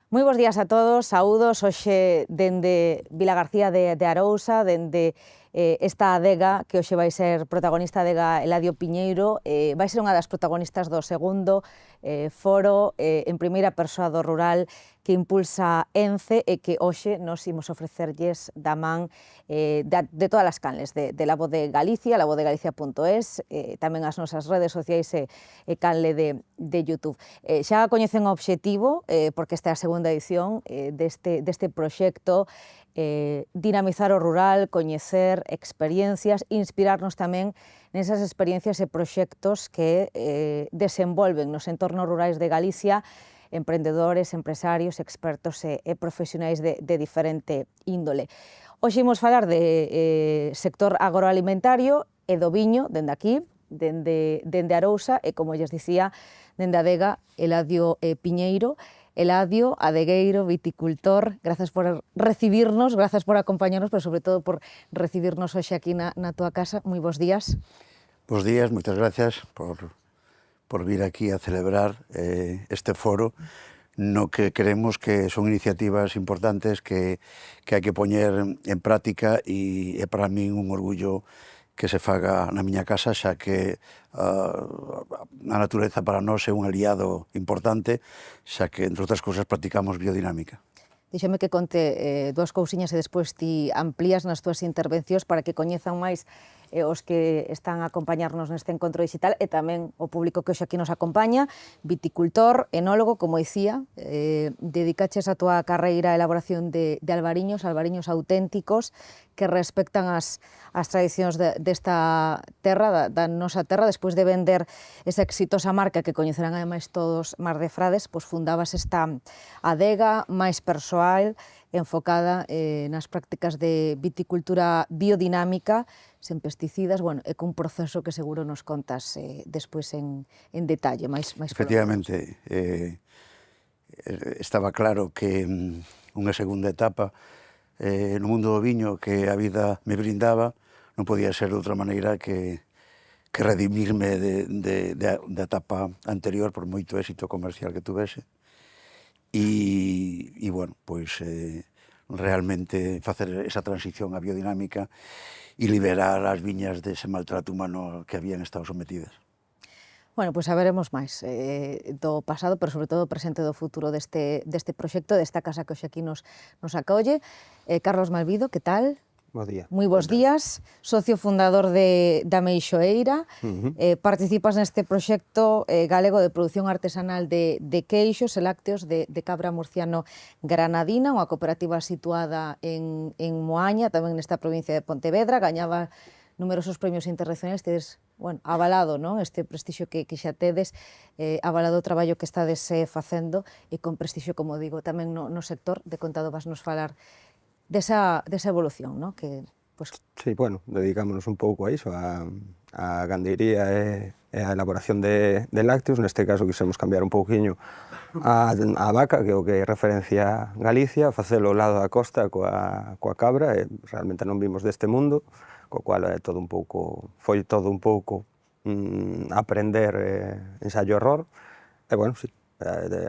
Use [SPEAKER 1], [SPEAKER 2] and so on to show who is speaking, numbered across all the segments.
[SPEAKER 1] Moi bons días a todos, saúdos hoxe dende Vilagarcía de Arousa, dende esta adega que hoxe vai ser protagonista, a adega Eladio Piñeiro, vai ser unha das protagonistas do segundo foro en primeira persoa do rural que impulsa ENCE e que hoxe nos imos ofrecerlles da man de todas as canles, de La Voz de Galicia, lavozdeGalicia.es, tamén as nosas redes sociais e canle de YouTube. Xa coñecen o obxectivo, porque esta é a segunda edición deste proxecto, dinamizar o rural, coñecer experiencias, inspirarnos tamén nesas experiencias e proxectos que desenvolven nos entornos rurais de Galicia emprendedores, empresarios, expertos e profesionais de diferente índole. Hoxe imos falar de sector agroalimentario e do viño, dende aquí, dende Arousa, e como lles dicía, dende a adega Eladio Piñeiro. Eladio, adegueiro, viticultor, grazas por recibirnos, grazas por acompañarnos, pero sobre todo por recibirnos hoxe aquí na túa casa. Moi bons días.
[SPEAKER 2] Bos días, moitas gracias por vir aquí a celebrar este foro no que creemos que son iniciativas importantes que hai que poñer en práctica e é para min un orgullo que se faga na miña casa, xa que a natureza para nós é un aliado importante, xa que, entre outras cousas, practicamos biodinámica.
[SPEAKER 1] Díxome que conte dúas cousiñas e despois ti amplías nas túas intervencións para que coñezan máis os que están a acompañarnos neste encontro digital e tamén o público que hoxe aquí nos acompaña, viticultor, enólogo, como dicía, dedicaches a túa carreira a elaboración de albariños auténticos que respectan as tradicións desta terra, da nosa terra. Despois de vender esa exitosa marca que coñecerán ademais todos Mar de Frades, pois fundabas esta adega máis persoal, enfocada nas prácticas de viticultura biodinámica, sen pesticidas, bueno, e cun proceso que seguro nos contas despois en detalle, máis
[SPEAKER 2] Efectivamente, estaba claro que unha segunda etapa no mundo do viño que a vida me brindaba non podía ser de outra maneira que redimirme da etapa anterior por moito éxito comercial que tuvese e bueno, pois realmente facer esa transición á biodinámica e liberar as viñas dese maltrato humano que habían estado sometidas.
[SPEAKER 1] Bueno, pois saberemos máis do pasado, pero sobre todo do presente e do futuro deste proxecto, desta casa que hoxe aquí nos acolle. Carlos Malvido, que tal?
[SPEAKER 3] Bo día.
[SPEAKER 1] Moi bons días, socio fundador da Meixoeira, participas neste proxecto galego de produción artesanal de queixos e lácteos de cabra murciano granadina, unha cooperativa situada en Moaña, tamén nesta provincia de Pontevedra, gañaba numerosos premios internacionais, tedes, bueno, avalado, non? Este prestixio que xa tedes, avalado o traballo que estades facendo e con prestixio, como digo, tamén no sector. De contado vas nos falar desa evolución, non? Que, pues...
[SPEAKER 3] Sí, bueno, dedicámonos un pouco a iso, a gandeiría e a elaboración de lácteos. Neste caso quisemos cambiar un pouquiño a vaca, que é o que referencia Galicia, facelo ao lado da costa coa cabra, e realmente non vimos deste mundo, co cual foi todo un pouco aprender ensayo-error, e bueno, sí,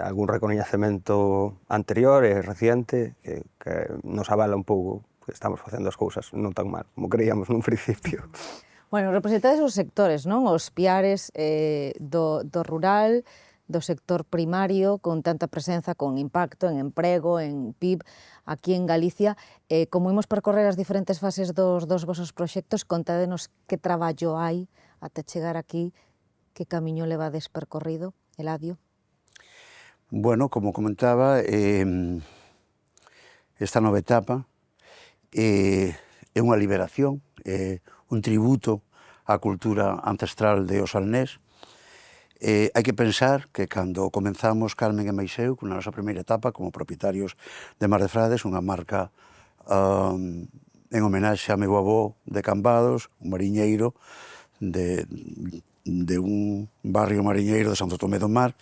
[SPEAKER 3] algún recoñecemento anterior e reciente que nos avala un pouco que estamos facendo as cousas non tan mal como creíamos nun principio.
[SPEAKER 1] Bueno, representades os sectores, non? Os piares do rural, do sector primario, con tanta presenza, con impacto en emprego, en PIB, aquí en Galicia. Como imos percorrer as diferentes fases dos vosos proxectos, contádenos que traballo hai até chegar aquí, que camiño levades percorrido, Eladio?
[SPEAKER 2] Bueno, como comentaba, esta nova etapa é unha liberación, un tributo á cultura ancestral de Os Alnés. Hai que pensar que cando comenzamos Carmen e Meixeu, con a nosa primeira etapa como propietarios de Mar de Frades, unha marca en homenaxe a meu avó de Cambados, un mariñeiro de un barrio mariñeiro de Santo Tomé do Mar,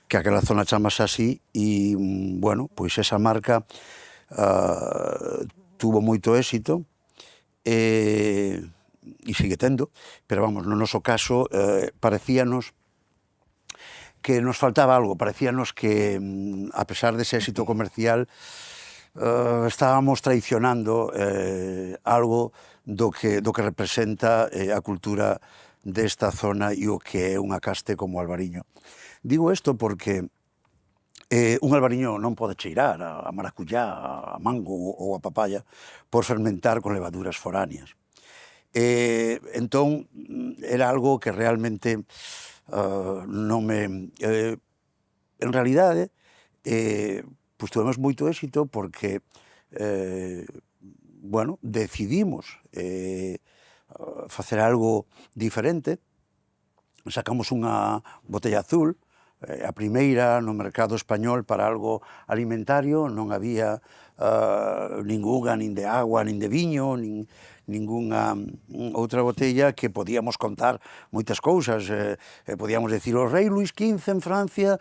[SPEAKER 2] que aquela zona chamase así, e, bueno, pois esa marca tuvo moito éxito e sigue tendo, pero vamos, no noso caso parecíanos que nos faltaba algo, parecíanos que, a pesar dese éxito comercial, estábamos traicionando algo do que representa a cultura desta zona e o que é unha caste como Albariño. Digo isto porque un albariño non pode cheirar a maracuyá, a mango ou a papaya por fermentar con levaduras foráneas. Entón, era algo que realmente non me... En realidade, pois tuvemos moito éxito porque, bueno, decidimos facer algo diferente. Sacamos unha botella azul, a primeira no mercado español para algo alimentario, non había ningunha, nin de agua, nin de viño, ningunha outra botella que podíamos contar moitas cousas. Podíamos decir o rei Luís XV en Francia,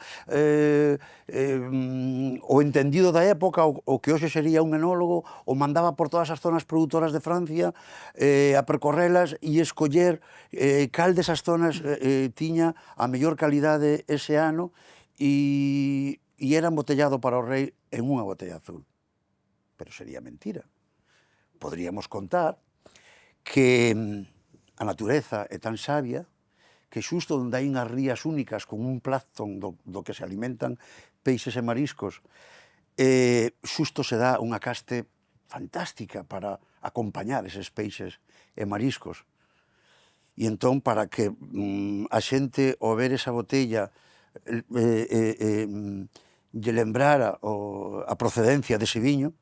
[SPEAKER 2] o entendido da época, o que hoxe sería un enólogo, o mandaba por todas as zonas produtoras de Francia a percorrelas e escoller cal desas zonas tiña a mellor calidade ese ano e era embotellado para o rei en unha botella azul. Pero sería mentira. Podríamos contar que a natureza é tan sabia que xusto onde hai unhas rías únicas con un pláncton do que se alimentan peixes e mariscos, xusto se dá unha caste fantástica para acompañar eses peixes e mariscos. E entón, para que a xente, ao ver esa botella, lle lembrara a procedencia dese viño,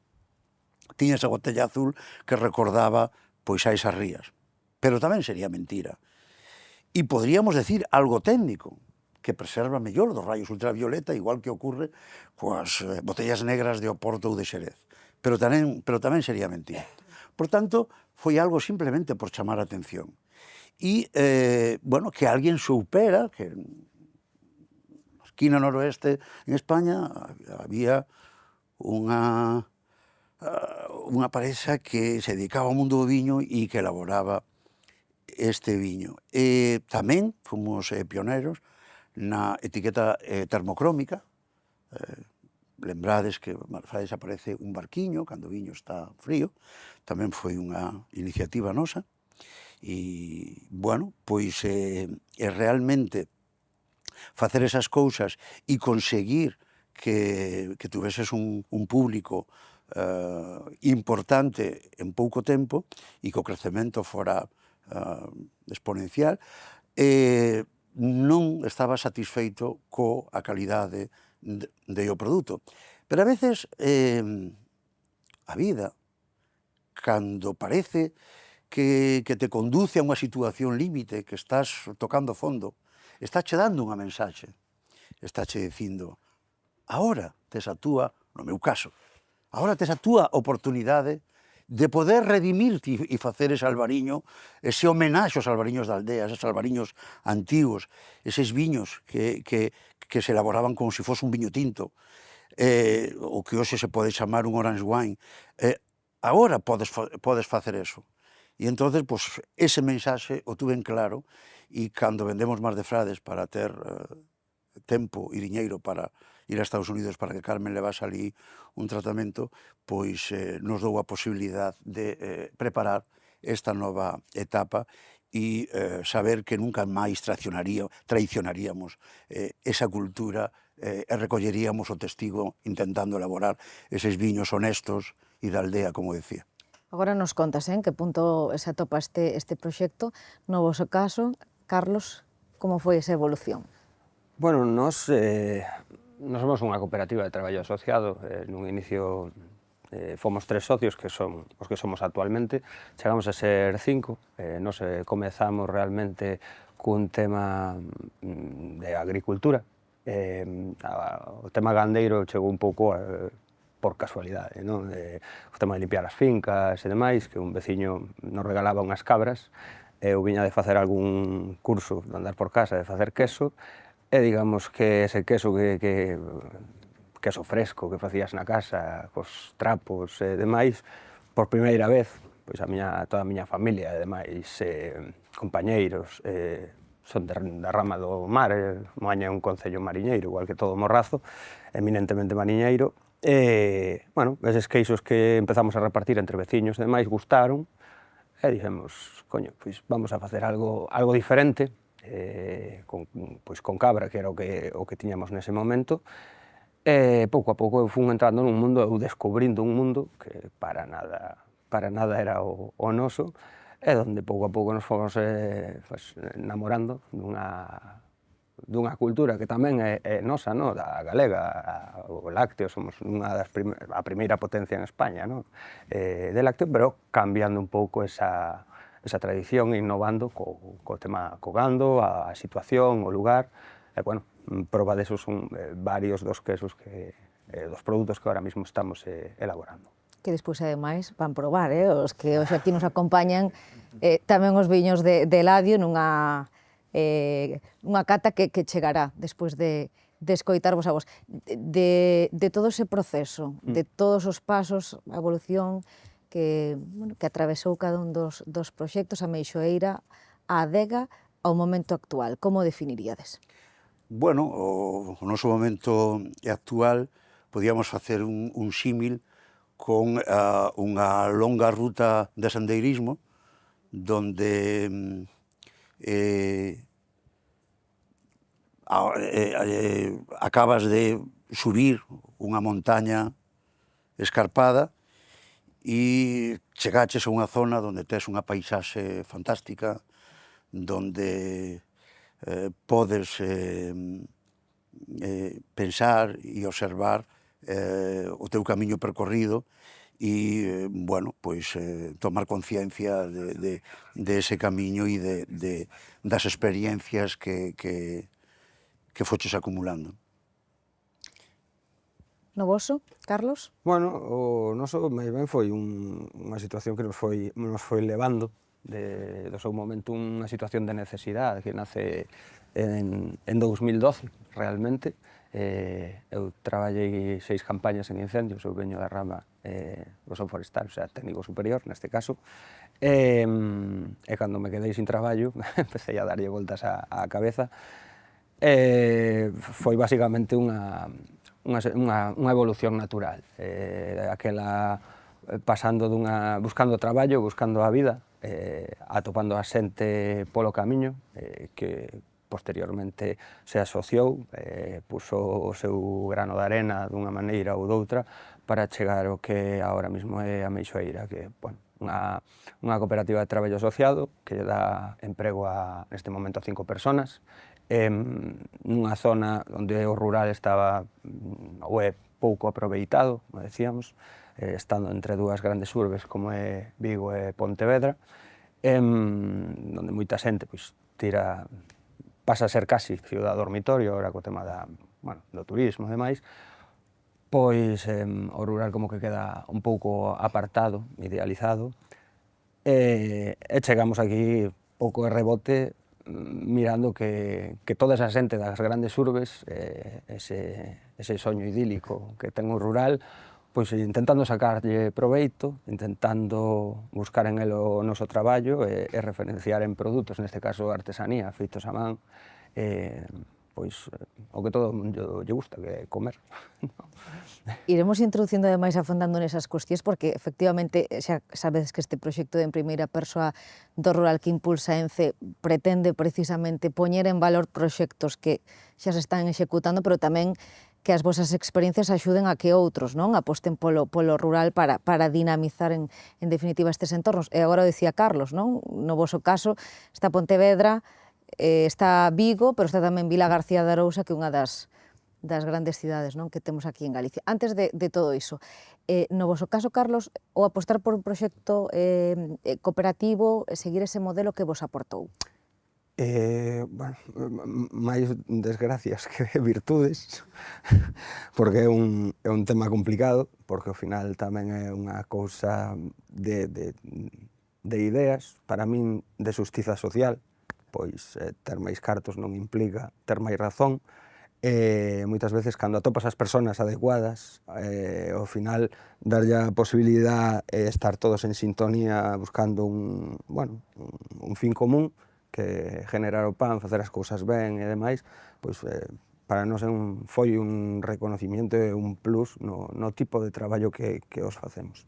[SPEAKER 2] tiña esa botella azul que recordaba pois a esas rías. Pero tamén sería mentira. E podríamos decir algo técnico, que preserva mellor dos raios ultravioleta, igual que ocurre coas botellas negras de Oporto ou de Xerez. Pero tamén sería mentira. Por tanto, foi algo simplemente por chamar a atención. E, bueno, que alguén soupera que na esquina noroeste en España había unha parexa que se dedicaba ao mundo do viño e que elaboraba este viño. Tamén fomos pioneiros na etiqueta termocrómica. Lembrades que fai desaparece un barquiño cando o viño está frío. Tamén foi unha iniciativa nosa. E, bueno, pois realmente facer esas cousas e conseguir que tuveses un público importante en pouco tempo e que o crecemento fora exponencial, non estaba satisfeito coa calidade do produto. Pero a veces a vida, cando parece que te conduce a unha situación límite, que estás tocando fondo, estáche dando unha mensaxe, estáche dicindo, agora tes a túa, no meu caso, agora tes a túa oportunidade de poder redimirte e facer ese albariño, ese homenaxe aos albariños da aldea, eses albariños antigos, eses viños que se elaboraban como se fose un viño tinto, o que hoxe se pode chamar un orange wine. Agora podes facer eso. E entonces, pois, ese mensaxe o tuve en claro, e cando vendemos Mar de Frades para ter tempo e diñeiro para ir a Estados Unidos para que Carmen levase ali un tratamento, pois nos dou a posibilidade de preparar esta nova etapa e saber que nunca máis traicionaríamos esa cultura e recolleríamos o testigo intentando elaborar eses viños honestos e da aldea, como decía.
[SPEAKER 1] Agora nos contas en que punto se atopa este proxecto. No vosso caso, Carlos, como foi esa evolución?
[SPEAKER 3] Bueno, nos somos unha cooperativa de traballo asociado. Nun inicio fomos 3 socios, que son os que somos actualmente. Chegamos a ser 5. Nos comezamos realmente cun tema de agricultura. O tema gandeiro chegou un pouco por casualidade, non? O tema de limpiar as fincas e demais, que un veciño nos regalaba unhas cabras, eu viña de facer algún curso de andar por casa, de facer queso, e digamos que ese queso queso fresco que facías na casa, cos trapos e demais, por primeira vez, pois toda a miña familia e demais, compañeiros, son da rama do mar, Moaña é un concello mariñeiro, igual que todo Morrazo, eminentemente mariñeiro, e, bueno, eses queixos que empezamos a repartir entre veciños e demais gustaron, e dixemos, coño, pois vamos a facer algo diferente, con cabra, que era o que tiñamos nese momento, e pouco a pouco eu fui entrando nun mundo, eu descubrindo un mundo que para nada era o noso, e onde pouco a pouco nos fomos namorando dunha cultura que tamén é nosa, no? Da galega, o lácteo, somos a primeira potencia en España, no? De lácteo, pero cambiando un pouco esa tradición, innovando co tema co gando, a situación, o lugar, e, bueno, proba desos son varios dos quesos dos produtos que ahora mismo estamos elaborando.
[SPEAKER 1] Que despois, ademais, van probar, os que hoxe aquí nos acompañan, tamén os viños de Eladio nunha cata que chegará despois de escoitarvos a vos. De todo ese proceso, de todos os pasos, a evolución que atravesou cada un dos proxectos, a Meixoeira, a adega, ao momento actual, como definiríades?
[SPEAKER 2] Bueno, o noso momento actual podíamos facer un símil con unha longa ruta de sendeirismo donde acabas de subir unha montaña escarpada e chegaches a unha zona onde tes unha paisaxe fantástica, donde podes pensar e observar o teu camiño percorrido e, bueno, pois tomar conciencia de ese camiño e das experiencias que foches acumulando.
[SPEAKER 1] No voso, Carlos?
[SPEAKER 3] Bueno, o noso máis ben foi unha situación que nos foi levando do seu momento unha situación de necesidade que nace en 2012, realmente. Eu traballei 6 campañas en incendios, eu veño da rama do forestal, o sea, técnico superior, neste caso, e cando me quedei sin traballo, empecé a darlle voltas á cabeza, foi basicamente unha evolución natural, aquela pasando buscando traballo, buscando a vida, atopando a xente polo camiño, que posteriormente se asociou, puso o seu grano de arena dunha maneira ou doutra para chegar ao que agora mesmo é a Meixoeira, que é, bueno, unha cooperativa de traballo asociado que lle dá emprego neste momento a 5 personas, nunha zona onde o rural estaba ou é pouco aproveitado, como decíamos, estando entre dúas grandes urbes como é Vigo e Pontevedra, onde moita xente pasa a ser casi ciudad dormitorio, agora co tema do turismo e demais, pois o rural como que queda un pouco apartado, idealizado, e chegamos aquí pouco de rebote mirando que toda esa xente das grandes urbes, ese soño idílico que ten o rural, pois intentando sacarlle proveito, intentando buscar en el o noso traballo e referenciar en produtos, neste caso artesanía, feitos a man, pois o que todo o mundo lle gusta, que é comer.
[SPEAKER 1] Iremos introducindo ademais afondando nesas cuestións porque efectivamente xa sabedes que este proxecto de en primeira persoa do rural que impulsa ENCE pretende precisamente poñer en valor proxectos que xa se están executando, pero tamén que as vosas experiencias axuden a que outros aposten polo rural para dinamizar en definitiva estes entornos. E agora decía Carlos, no voso caso está Pontevedra, está Vigo, pero está tamén Vilagarcía de Arousa, que é unha das grandes cidades que temos aquí en Galicia. Antes de todo iso, no voso caso, Carlos, o apostar por un proxecto cooperativo, seguir ese modelo que vos aportou?
[SPEAKER 3] Bueno, máis desgracias que virtudes, porque é un tema complicado, porque ao final tamén é unha cousa de ideas, para min de xustiza social, pois ter máis cartos non implica ter máis razón, moitas veces cando atopas as persoas adecuadas, ao final darlle a posibilidad estar todos en sintonía buscando un fin común, que generar o pan, facer as cousas ben e demais, pois para nós foi un reconocimiento e un plus no tipo de traballo que os facemos,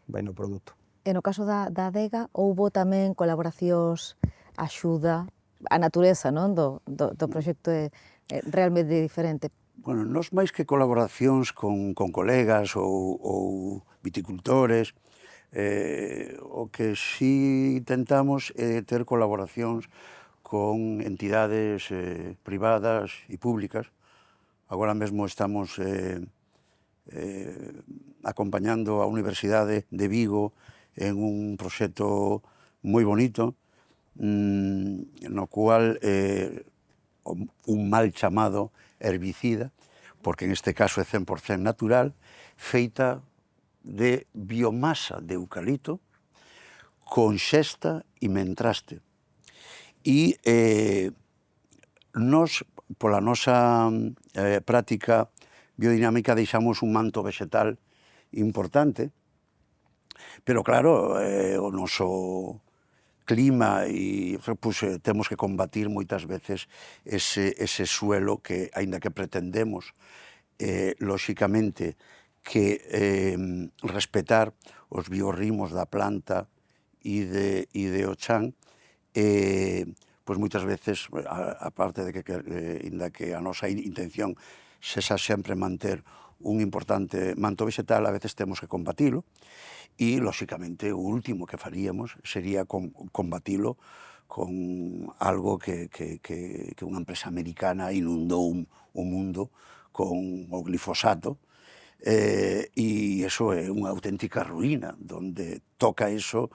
[SPEAKER 3] vai no produto.
[SPEAKER 1] E no caso da adega, houbo tamén colaboracións, axuda, a natureza, non, do proxecto é realmente diferente.
[SPEAKER 2] Bueno, nós máis que colaboracións con colegas ou viticultores, o que sí intentamos é ter colaboracións con entidades privadas e públicas. Agora mesmo estamos acompañando a Universidade de Vigo en un proxecto moi bonito, no cual un mal chamado herbicida, porque en este caso é 100% natural, feita de biomasa de eucalipto con xesta e mentraste. E nós, pola nosa práctica biodinámica, deixamos un manto vegetal importante, pero claro, o noso clima e pues, temos que combatir moitas veces ese suelo que, aínda que pretendemos, lóxicamente, que respetar os biorritmos da planta e de o chan, pois moitas veces, aparte de que, aínda que a nosa intención sexa sempre manter un importante manto vegetal, a veces temos que combatilo, e, lóxicamente, o último que faríamos sería combatilo con algo que unha empresa americana inundou o mundo con o glifosato, e iso é unha auténtica ruína. Donde toca iso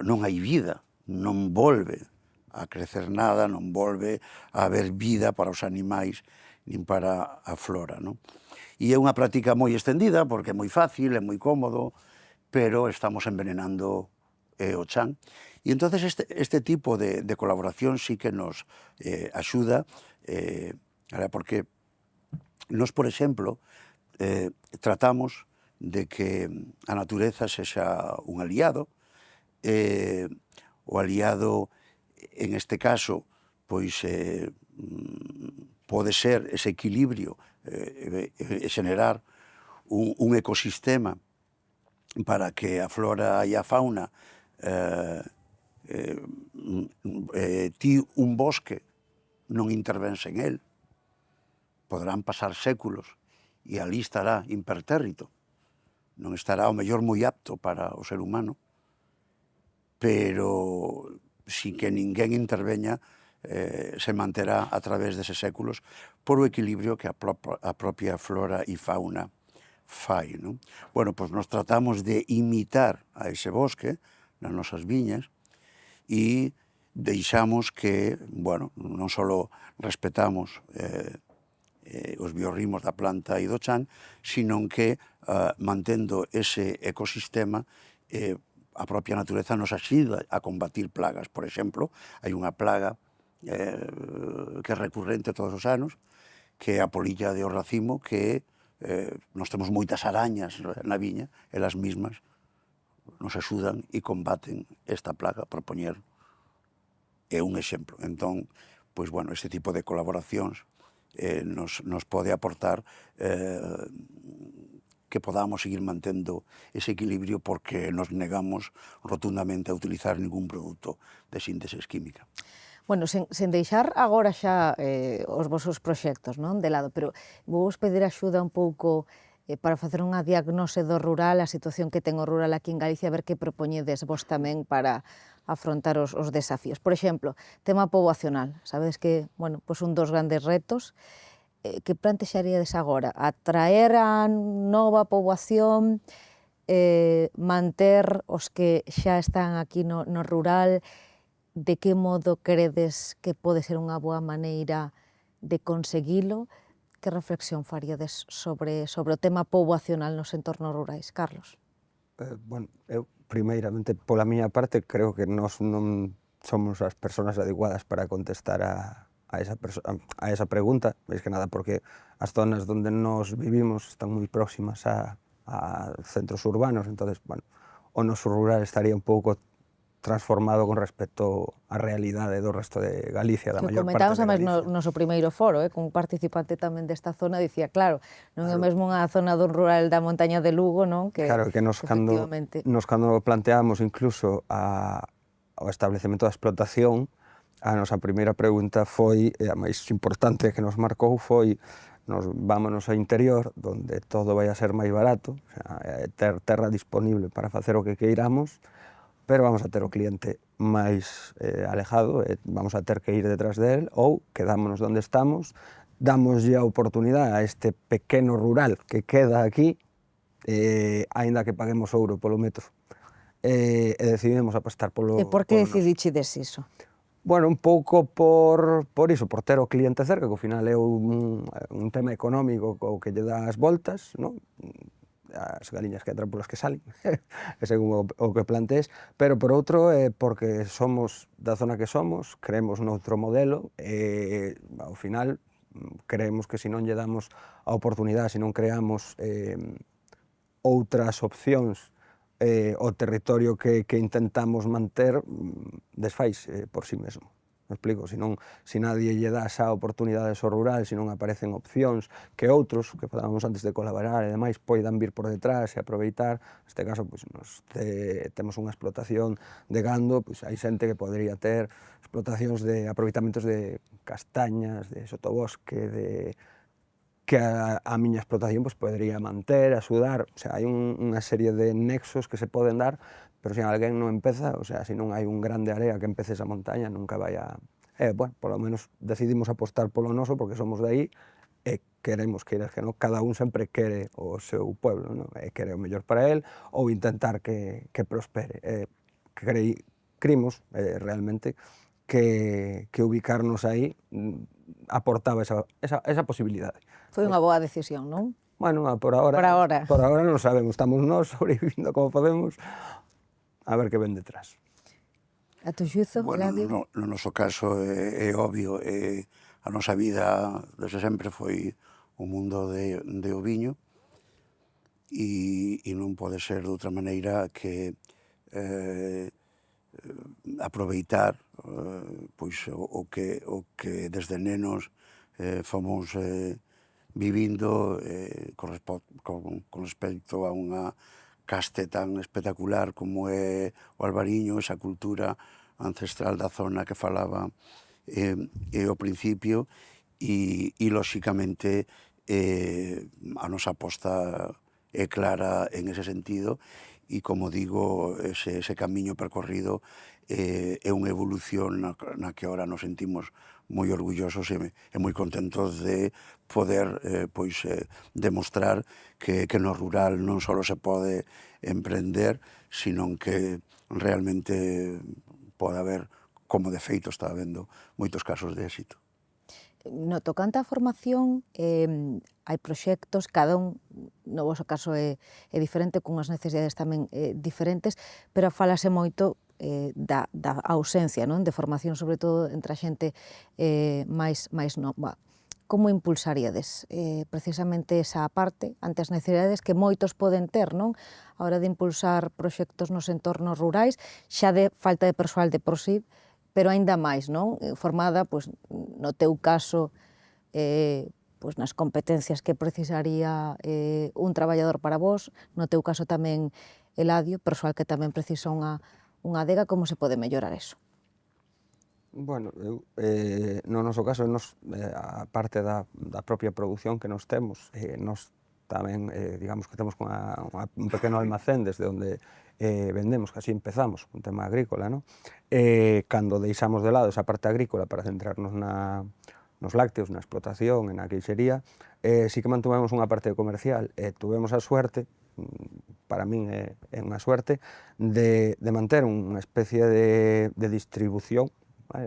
[SPEAKER 2] non hai vida, non volve a crecer nada, non volve a haber vida para os animais nin para a flora, non? E é unha práctica moi extendida, porque é moi fácil, é moi cómodo, pero estamos envenenando o chan. E entonces este tipo de colaboración sí que nos axuda, porque nos, por exemplo, tratamos de que a natureza sexa un aliado, o aliado, en este caso, pois pode ser ese equilibrio e xenerar un ecosistema para que a flora e a fauna ti un bosque non intervense en el, poderán pasar séculos e ali estará impertérrito, non estará ao mellor moi apto para o ser humano, pero sin que ninguén interveña se manterá a través deses séculos por o equilibrio que a propia flora e fauna fai, non? Bueno, pois nos tratamos de imitar a ese bosque nas nosas viñas e deixamos que, bueno, non só respetamos os biorritmos da planta e do chan, sino que mantendo ese ecosistema a propia natureza nos axuda a combatir plagas. Por exemplo, hai unha plaga que é recurrente todos os anos, que é a polilla de o racimo, que nós temos moitas arañas na viña, elas mismas nos axudan e combaten esta plaga, por poñer un exemplo. Entón, pois, bueno, este tipo de colaboracións nos pode aportar que podamos seguir mantendo ese equilibrio, porque nos negamos rotundamente a utilizar ningún produto de síntesis química.
[SPEAKER 1] Bueno, sen deixar agora xa os vosos proxectos, non, de lado, pero vos pedir axuda un pouco para facer unha diagnose do rural, a situación que ten o rural aquí en Galicia, a ver que propoñedes vos tamén para afrontar os desafíos. Por exemplo, tema poboacional. Sabedes que, bueno, pois un dos grandes retos que plantexaríades agora, atraer a nova poboación, manter os que xa están aquí no rural. De que modo credes que pode ser unha boa maneira de conseguilo? Que reflexión faríades sobre o tema poboacional nos entornos rurais? Carlos.
[SPEAKER 3] Bueno, eu, primeiramente, pola miña parte, creo que nós non somos as persoas adecuadas para contestar a esa pregunta, máis que nada porque as zonas onde nos vivimos están moi próximas a centros urbanos, entonces, bueno, o noso rural estaría un pouco transformado con respecto á realidade do resto de Galicia, da
[SPEAKER 1] Que
[SPEAKER 3] maior parte
[SPEAKER 1] comentábamos
[SPEAKER 3] de
[SPEAKER 1] además no
[SPEAKER 3] Galicia.
[SPEAKER 1] noso primeiro foro, como participante tamén desta zona, dicía, claro, non é
[SPEAKER 3] Claro.
[SPEAKER 1] mesmo unha zona do rural da montaña de Lugo, non?
[SPEAKER 3] Claro, que nos cando planteamos incluso ao establecemento da explotación, a nosa primeira pregunta foi, e a máis importante que nos marcou foi, vámonos ao interior, donde todo vai a ser máis barato, o sea, ter terra disponible para facer o que queiramos, pero vamos a ter o cliente máis alejado, vamos a ter que ir detrás del, ou quedámonos onde estamos, damoslle a oportunidade a este pequeno rural que queda aquí, aínda que paguemos ouro polo metro, e decidimos apostar polo
[SPEAKER 1] E por que
[SPEAKER 3] noso.
[SPEAKER 1] decidichides iso?
[SPEAKER 3] Bueno, un pouco por iso, por ter o cliente cerca, que ao final é un tema económico o que lle dá as voltas, non? As galiñas que entran polas que salen, según o que plantees, pero por outro, porque somos da zona que somos, creemos noutro modelo, e ao final creemos que se non lle damos a oportunidade, se non creamos outras opcións o territorio que intentamos manter, desfaise por si mesmo. Me explico, se nadie lle dá esa oportunidade ao rural, se non aparecen opcións que outros, que falábamos antes de colaborar e demais, poidan vir por detrás e aproveitar. Neste caso, temos unha explotación de gando, hai xente que podría ter explotacións de aproveitamentos de castañas, de sotobosque, que a miña explotación podría manter, axudar, o sea, hai unha serie de nexos que se poden dar, pero se alguén non empeza, o sea, se non hai un grande área que empece esa montaña, nunca vai a... bueno, polo menos decidimos apostar polo noso, porque somos de aí, e queremos que non, cada un sempre quere o seu pueblo, non? E quere o mellor para él, ou intentar que prospere. Crimos, realmente, que ubicarnos aí aportaba esa posibilidade.
[SPEAKER 1] Foi unha boa decisión, non?
[SPEAKER 3] Bueno, por agora non sabemos, estamos nós sobrevivindo como podemos, a ver que ven detrás.
[SPEAKER 1] A tu xuizo, Eladio?
[SPEAKER 2] Bueno, no noso caso é obvio, a nosa vida desde sempre foi o mundo o viño, e non pode ser de outra maneira que aproveitar pois o que desde nenos fomos vivindo con respecto a unha caste tan espectacular como é o albariño, esa cultura ancestral da zona que falaba ao principio, e lóxicamente a nosa aposta é clara en ese sentido, e como digo, ese camiño percorrido é unha evolución na que ahora nos sentimos moi orgullosos e moi contentos de poder demostrar que no rural non só se pode emprender, sino que realmente pode haber, como de feito está habendo, moitos casos de éxito.
[SPEAKER 1] No tocante á formación, hai proxectos, cada un, no vosso caso é diferente, cunhas necesidades tamén diferentes, pero falase moito da ausencia, non, de formación, sobre todo entre a xente máis nova. Como impulsaríades precisamente esa parte ante as necesidades que moitos poden ter, non, a hora de impulsar proxectos nos entornos rurais, xa de falta de persoal de por sí, pero aínda máis, non, formada, pois, no teu caso, pois nas competencias que precisaría un traballador para vos, no teu caso tamén, Eladio, persoal que tamén precisa unha adega, como se pode mellorar eso?
[SPEAKER 3] Bueno, no noso caso, a parte da propia produción que nos temos, nos tamén, digamos que temos un pequeno almacén desde onde vendemos, que así empezamos, un tema agrícola, non? Cando deixamos de lado esa parte agrícola para centrarnos nos lácteos, na explotación, na queixería, sí que mantuvemos unha parte comercial, tuvemos a suerte, para min é unha suerte, de manter unha especie de distribución,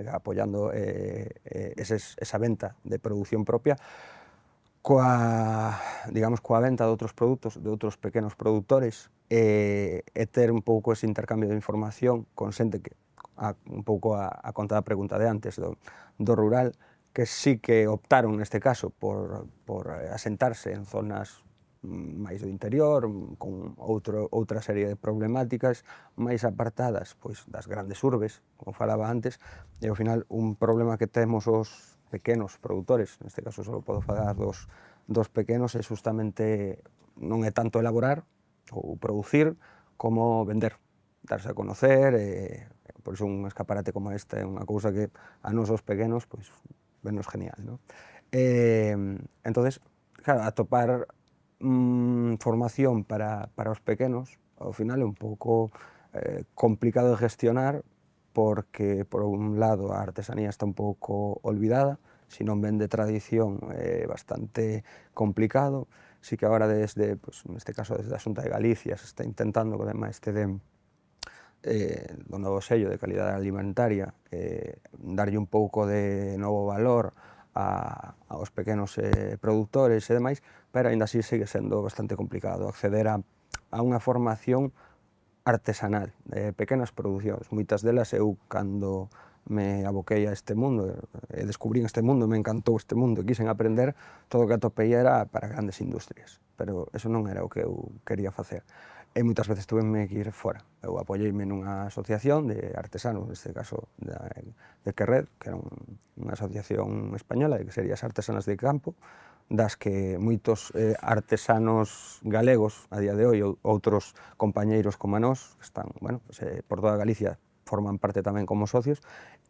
[SPEAKER 3] apoiando esa venta de produción propia, coa venta de outros produtos, de outros pequenos produtores, e ter un pouco ese intercambio de información con xente que, un pouco a conta da pregunta de antes, do rural, que sí que optaron neste caso por asentarse en zonas máis do interior, con outra serie de problemáticas máis apartadas pois, das grandes urbes, como falaba antes, e ao final un problema que temos os pequenos produtores, neste caso só podo falar dos pequenos, é justamente non é tanto elaborar ou producir como vender, darse a conocer, por iso un escaparate como este é unha cousa que a nos os pequenos pois, venos genial, non? Entonces, claro, atopar formación para os pequenos, ao final é un pouco complicado de gestionar porque, por un lado, a artesanía está un pouco olvidada, se non ven de tradición é bastante complicado, sí que agora desde, pues, neste caso desde a Xunta de Galicia se está intentando co tema este do novo sello de calidade alimentaria darlle un pouco de novo valor aos pequenos produtores e demais, pero aínda así segue sendo bastante complicado acceder a unha formación artesanal, de pequenas producións. Moitas delas eu, cando me aboquei a este mundo, e descubrín este mundo, me encantou este mundo, e quixen aprender, todo o que atopei era para grandes industrias, pero eso non era o que eu quería facer. E moitas veces tuve que ir fora. Eu apoieime nunha asociación de artesanos, neste caso de Querred, que era unha asociación española, que sería as Artesanas de Campo, das que moitos artesanos galegos a día de hoy, outros compañeiros como a nós, que están, bueno, por toda Galicia, forman parte tamén como socios,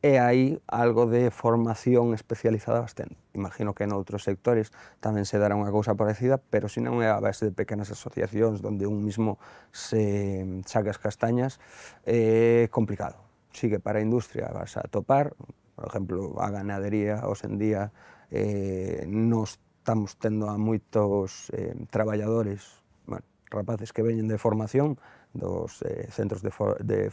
[SPEAKER 3] e hai algo de formación especializada bastante. Imagino que en outros sectores tamén se dará unha cousa parecida, pero se non é a base de pequenas asociacións onde un mismo se saca as castañas, é complicado. Sí que para a industria vas a topar, por exemplo, a ganadería, hoxe en día, nos estamos tendo a moitos traballadores, bueno, rapaces que veñen de formación, dos centros de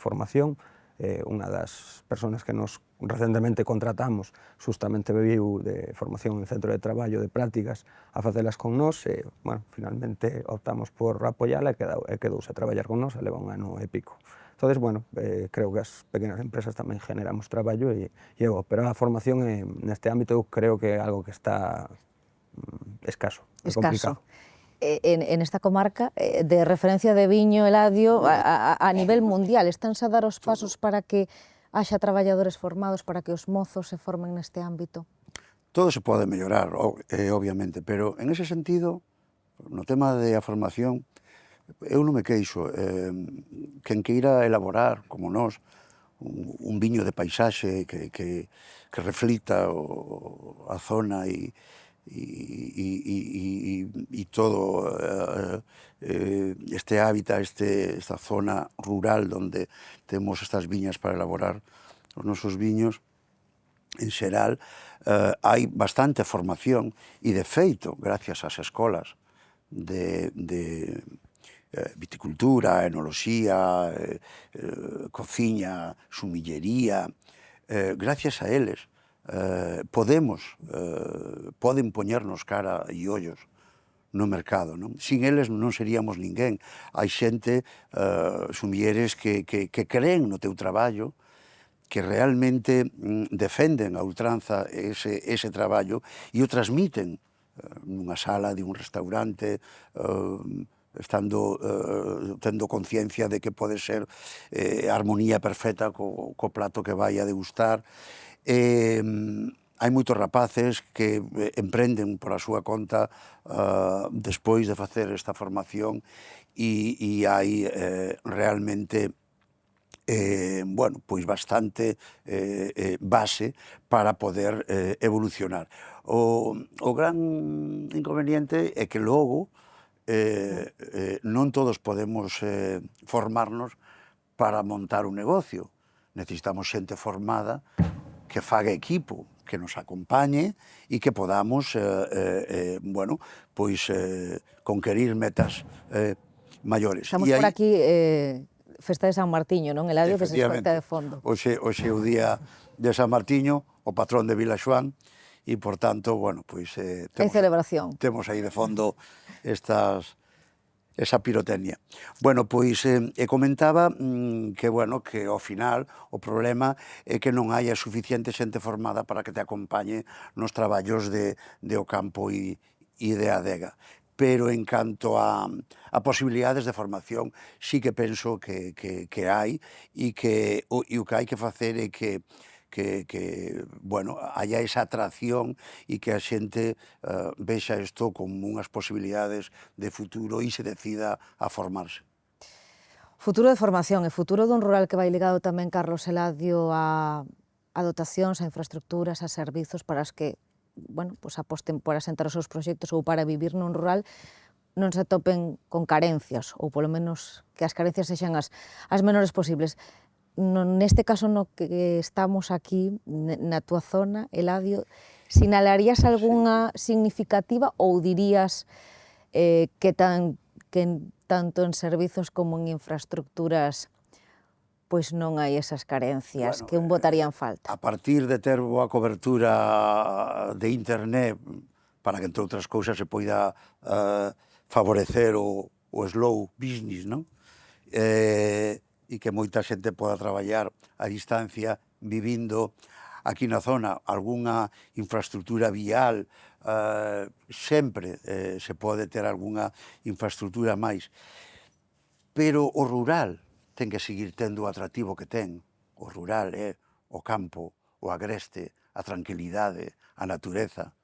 [SPEAKER 3] formación. Unha das persoas que nos recentemente contratamos justamente viviu de formación en centro de traballo, de prácticas, a facelas con nós, e, bueno, finalmente optamos por apoiala e quedouse a traballar con nós, e leva un ano e pico. Entonces, bueno, creo que as pequenas empresas tamén generamos traballo e pero a formación neste ámbito eu creo que é algo que está escaso, é complicado.
[SPEAKER 1] En esta comarca, de referencia de viño, Eladio, a nivel mundial, estánse a dar os pasos para que haxa traballadores formados, para que os mozos se formen neste ámbito?
[SPEAKER 2] Todo se pode mellorar, obviamente, pero en ese sentido, no tema da formación, eu non me queixo. Quen queira elaborar, como nós, un viño de paisaxe que reflita a zona e todo este hábitat, esta zona rural onde temos estas viñas para elaborar os nosos viños, en xeral, hai bastante formación e, de feito, gracias ás escolas de viticultura, enoloxía, cociña, sumillería, gracias a eles poden poñernos cara e ollos no mercado, non? Sin eles non seríamos ninguén. Hai xente, sumilleres, que creen no teu traballo, que realmente defenden a ultranza ese traballo e o transmiten nunha sala de un restaurante, tendo conciencia de que pode ser armonía perfecta co prato que vai a degustar. Hai moitos rapaces que emprenden por a súa conta despois de facer esta formación e hai realmente bueno, pois bastante base para poder evolucionar. O gran inconveniente é que logo non todos podemos formarnos para montar un negocio. Necesitamos xente formada que faga equipo, que nos acompañe e que podamos, bueno, pois conquerir metas maiores.
[SPEAKER 1] Estamos por aquí, Festa de San Martiño, non, Eladio, que se escoita de fondo.
[SPEAKER 2] Hoxe é o día de San Martiño, o patrón de Vilaxoán, e, por tanto, bueno, pois
[SPEAKER 1] hai celebración.
[SPEAKER 2] Temos aí de fondo esa pirotecnia. Bueno, pois comentaba que, bueno, que ao final o problema é que non haya suficiente xente formada para que te acompañe nos traballos de o campo e de adega. pero en canto a posibilidades de formación, sí que penso que hai, e o que hai que facer é que bueno, haya esa atracción e que a xente vexa isto como unhas posibilidades de futuro e se decida a formarse.
[SPEAKER 1] Futuro de formación e futuro dun rural que vai ligado tamén, Carlos Eladio, a dotacións, a infraestructuras, a servizos para as que, bueno, pues aposten por asentar os seus proxectos ou para vivir nun rural, non se atopen con carencias, ou polo menos que as carencias sexan as menores posibles. Neste caso no que estamos aquí, na túa zona, Eladio, sinalarías algunha significativa ou dirías que tanto en servizos como en infraestructuras pois non hai esas carencias que un botaría en falta?
[SPEAKER 2] A partir de ter boa cobertura de internet, para que, entre outras cousas, se poida favorecer o slow business, non? E que moita xente poda traballar a distancia vivindo aquí na zona. Algunha infraestructura vial, sempre se pode ter algunha infraestructura máis, pero o rural ten que seguir tendo o atractivo que ten. O rural é o campo, o agreste, a tranquilidade, a natureza.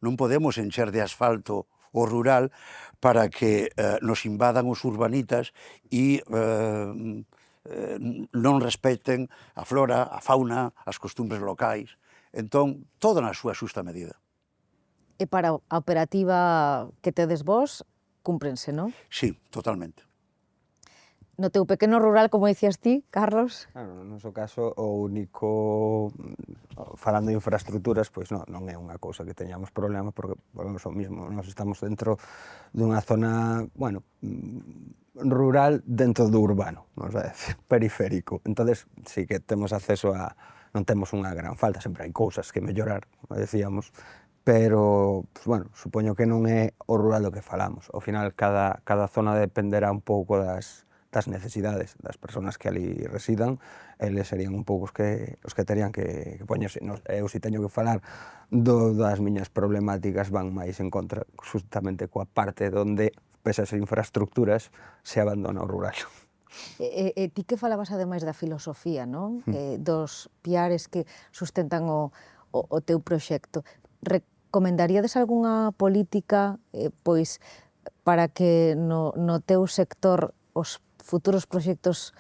[SPEAKER 2] Non podemos encher de asfalto o rural para que nos invadan os urbanitas e non respecten a flora, a fauna, as costumbres locais. Entón, todo na súa xusta medida.
[SPEAKER 1] E para a operativa que tedes vós, cúmprense, non?
[SPEAKER 2] Sí, totalmente.
[SPEAKER 1] No teu pequeno rural, como dicías ti, Carlos?
[SPEAKER 3] Claro, no noso caso, o único, falando de infraestructuras, pois non é unha cousa que teñamos problema, porque volvemos ao mismo, nós estamos dentro dunha zona, bueno, rural dentro do urbano, vamos a decir, periférico. Entonces, sí que temos acceso a, non temos unha gran falta, sempre hai cousas que mellorar, como decíamos, pero, pues, bueno, supoño que non é o rural do que falamos. Ao final, cada zona dependerá un pouco das necesidades das persoas que ali residan, eles serían un pouco os que terían que poñerse. Eu si teño que falar das miñas problemáticas, van máis en contra justamente coa parte onde, pese as infraestructuras, se abandona o rural.
[SPEAKER 1] E ti que falabas ademais da filosofía, non? Dos piares que sustentan o teu proxecto. Recomendaríades algunha política pois para que no teu sector os futuros proxectos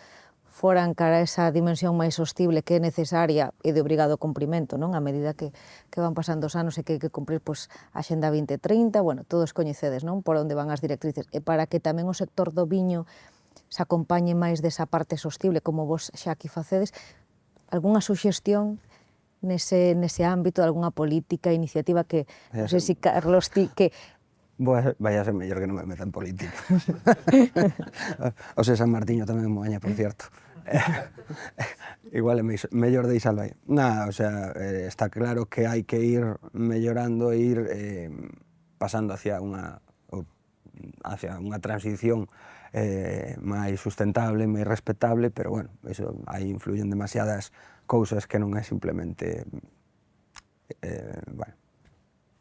[SPEAKER 1] foran cara a esa dimensión máis sostible que é necesaria e de obrigado cumprimento, non? A medida que van pasando os anos e que hai que cumprir pois, a Axenda 2030, bueno, todos coñecedes, non? Por onde van as directrices. E para que tamén o sector do viño se acompañe máis desa parte sostible, como vos xa aquí facedes, algunha suxestión nese ámbito, algunha política, iniciativa que, non sei se Carlos ti, que
[SPEAKER 3] Vai a ser mellor que non me meta en política. O sea, San Martiño tamén é moaña, por cierto. Igual é mellor deixalo aí. O sea, está claro que hai que ir mellorando e ir pasando hacia unha transición máis sustentable, máis respetable, pero, bueno, eso, aí influyen demasiadas cousas que non é simplemente, bueno,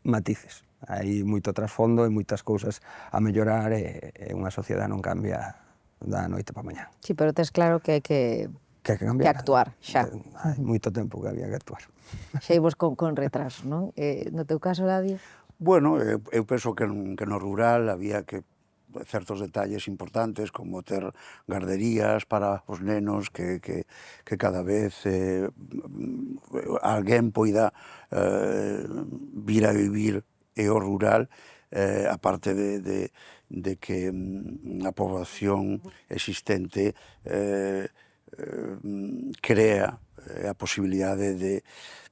[SPEAKER 3] matices. Hai moito trasfondo e moitas cousas a mellorar e unha sociedade non cambia da noite para mañá.
[SPEAKER 1] Sí, pero tes claro que hai que
[SPEAKER 3] cambiar.
[SPEAKER 1] Que actuar, xa.
[SPEAKER 3] Hai moito tempo que había que actuar.
[SPEAKER 1] Xa imos con retraso, non? No teu caso, Eladio?
[SPEAKER 2] Bueno, eu penso que no rural había que certos detalles importantes, como ter garderías para os nenos, que cada vez alguén poida vir a vivir e o rural, aparte de que a poboación existente crea a posibilidade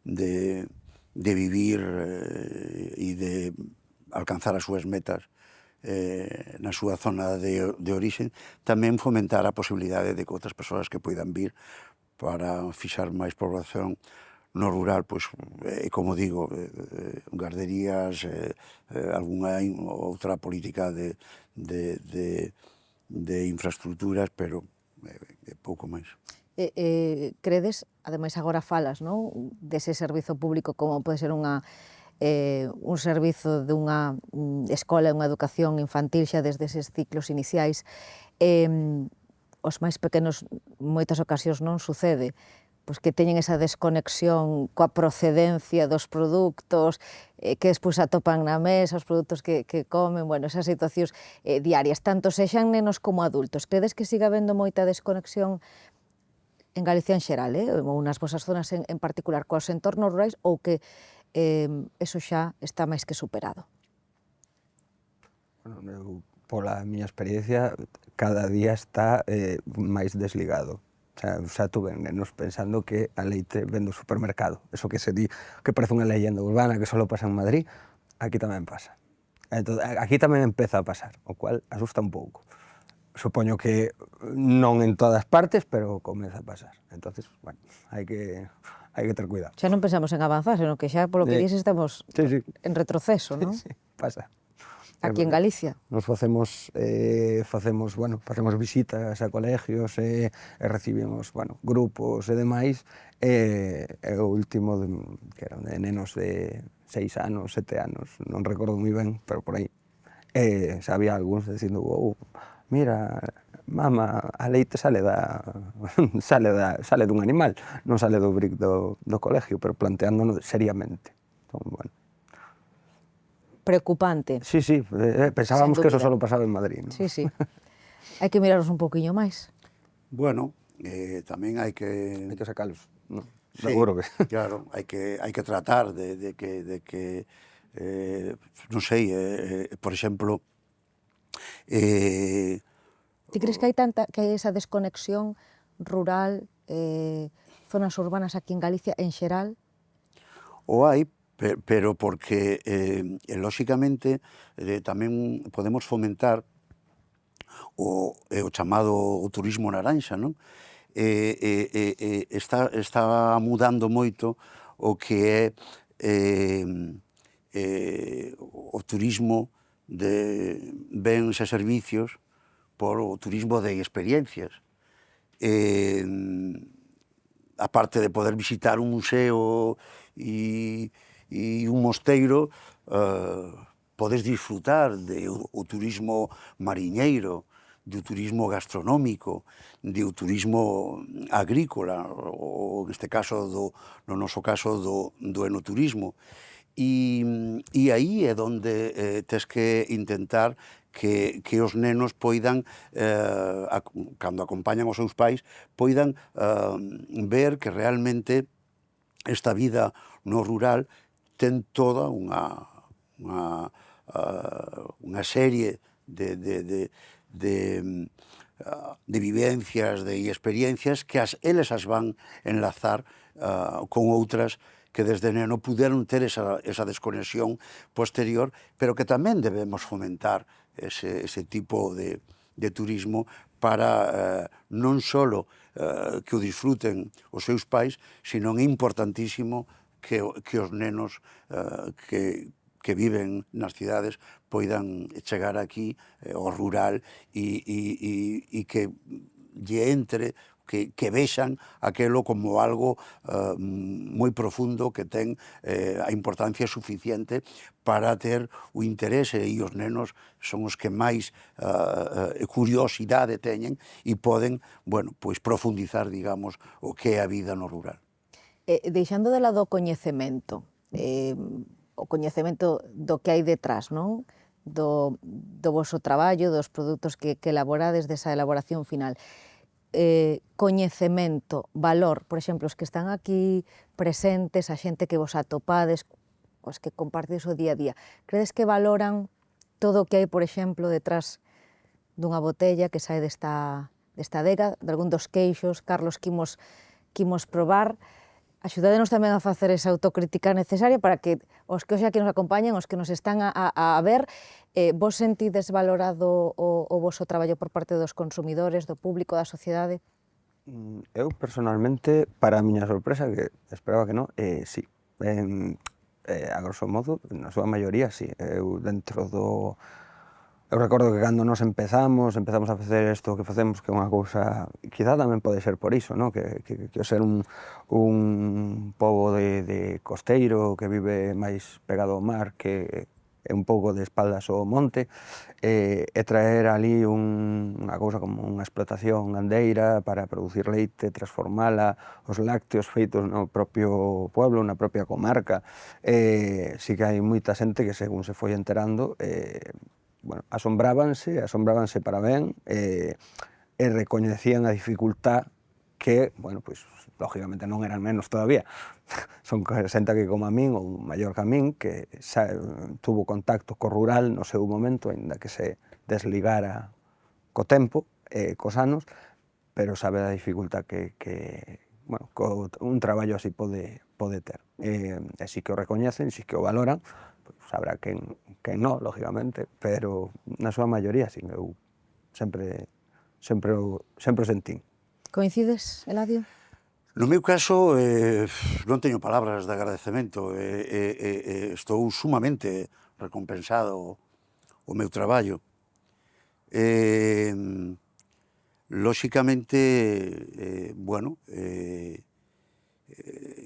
[SPEAKER 2] de vivir e de alcanzar as súas metas na súa zona de orixe, tamén fomentar a posibilidade de que outras persoas que poidan vir para fixar máis poboación no rural, pois, como digo, garderías, algunha outra política de infraestructuras, pero pouco máis.
[SPEAKER 1] Credes, ademais agora falas, non, dese servizo público como pode ser unha un servizo dunha escola e unha educación infantil xa desde eses ciclos iniciais, os máis pequenos moitas ocasións non sucede, pois que teñen esa desconexión coa procedencia dos produtos, que despois atopan na mesa, os produtos que comen, bueno, esas situacións diarias, tanto sexan nenos como adultos. Credes que siga habendo moita desconexión en Galicia en xeral, ou nas vosas zonas en particular, coas entornos rurais, ou que eso xa está máis que superado?
[SPEAKER 3] Bueno, eu, pola miña experiencia, cada día está máis desligado. Xa tuve nenos pensando que a leite vende o supermercado. Eso que se di, que parece unha leyenda urbana que só pasa en Madrid, aquí tamén pasa. Entón, aquí tamén empeza a pasar, o cual asusta un pouco. Supoño que non en todas partes, pero comeza a pasar. Entonces, bueno, hai que ter cuidado.
[SPEAKER 1] Xa non pensamos en avanzar, senón que xa, polo que dices, estamos en retroceso, non?
[SPEAKER 3] Sí, pasa.
[SPEAKER 1] Aquí en Galicia.
[SPEAKER 3] Nos facemos visitas a colegios e recibimos, grupos e demais, e o último, que eran de nenos de 6 anos, 7 anos, non recordo moi ben, pero por aí, xa había algúns dicindo, mira, mama, a leite sale dun animal, non sale do bric do colegio, pero planteándonos seriamente. Entón, bueno.
[SPEAKER 1] Preocupante.
[SPEAKER 3] Sí, pensábamos que eso solo pasaba en Madrid, ¿no?
[SPEAKER 1] Sí. Hai que miraros un poquinho máis.
[SPEAKER 2] Bueno, tamén hai que...
[SPEAKER 3] Hai que sacalos, ¿no?
[SPEAKER 2] Sí,
[SPEAKER 3] Seguro que...
[SPEAKER 2] Claro, hai que tratar de que non sei, por exemplo...
[SPEAKER 1] Ti crees que hai esa desconexión rural, zonas urbanas aquí en Galicia en xeral?
[SPEAKER 2] O hai, pero porque, lóxicamente, tamén podemos fomentar o chamado o turismo naranxa, non? Está mudando moito o que é o turismo de bens e servicios por o turismo de experiencias. Aparte de poder visitar un museo e un mosteiro, podes disfrutar do turismo mariñeiro, do turismo gastronómico, do turismo agrícola, ou neste caso, no noso caso, do enoturismo. E aí é onde tes que intentar que os nenos poidan, cando acompañan os seus pais, poidan ver que realmente esta vida no rural ten toda unha serie de vivencias, de experiencias que eles as van enlazar con outras que desde neno puderon ter esa desconexión posterior, pero que tamén debemos fomentar ese tipo de turismo para non só que o disfruten os seus pais, sino é importantísimo que os nenos que viven nas cidades poidan chegar aquí ao rural e que lle entre, que vexan aquelo como algo moi profundo que ten a importancia suficiente para ter o interese, e os nenos son os que máis curiosidade teñen e poden, pois profundizar, digamos, o que é a vida no rural.
[SPEAKER 1] Deixando de lado o coñecemento do que hai detrás, non? Do voso traballo, dos produtos que elaborades, desa elaboración final. Coñecemento, valor, por exemplo, os que están aquí presentes, a xente que vos atopades, os que compartides o día a día, credes que valoran todo o que hai, por exemplo, detrás dunha botella que sae desta adega, de algún dos queixos, Carlos, que imos probar? Axudádenos tamén a facer esa autocrítica necesaria para que os que hoxe aquí nos acompañan, os que nos están a ver, vos sentides valorado o voso traballo por parte dos consumidores, do público, da sociedade?
[SPEAKER 3] Eu, personalmente, para a miña sorpresa, que esperaba que non, sí. A grosso modo, na súa maioría, sí. Eu, dentro Eu recordo que cando nos empezamos a facer isto que facemos, que é unha cousa, quizá tamén pode ser por iso, no? que o ser un pobo de costeiro que vive máis pegado ao mar, que é un pouco de espaldas ao monte, e traer ali unha cousa como unha explotación gandeira para producir leite, transformala, os lácteos feitos no propio pueblo, na propia comarca. Si que hai moita xente que según se foi enterando, bueno, asombrábanse para ben, e recoñecían a dificultad que, bueno, pois, lógicamente non eran menos todavía. Son xente que como a min, ou maior que a min, que tuvo contacto co rural no seu momento, aínda que se desligara co tempo, cos anos, pero sabe da dificultad que bueno, un traballo así pode ter. E si que o recoñecen, si que o valoran, pues, habrá quen non, lógicamente, pero na súa maioría, sí, eu sempre o sentín.
[SPEAKER 1] Coincides, Eladio?
[SPEAKER 2] No meu caso, non teño palabras de agradecemento, estou sumamente recompensado o meu traballo. Lóxicamente, bueno,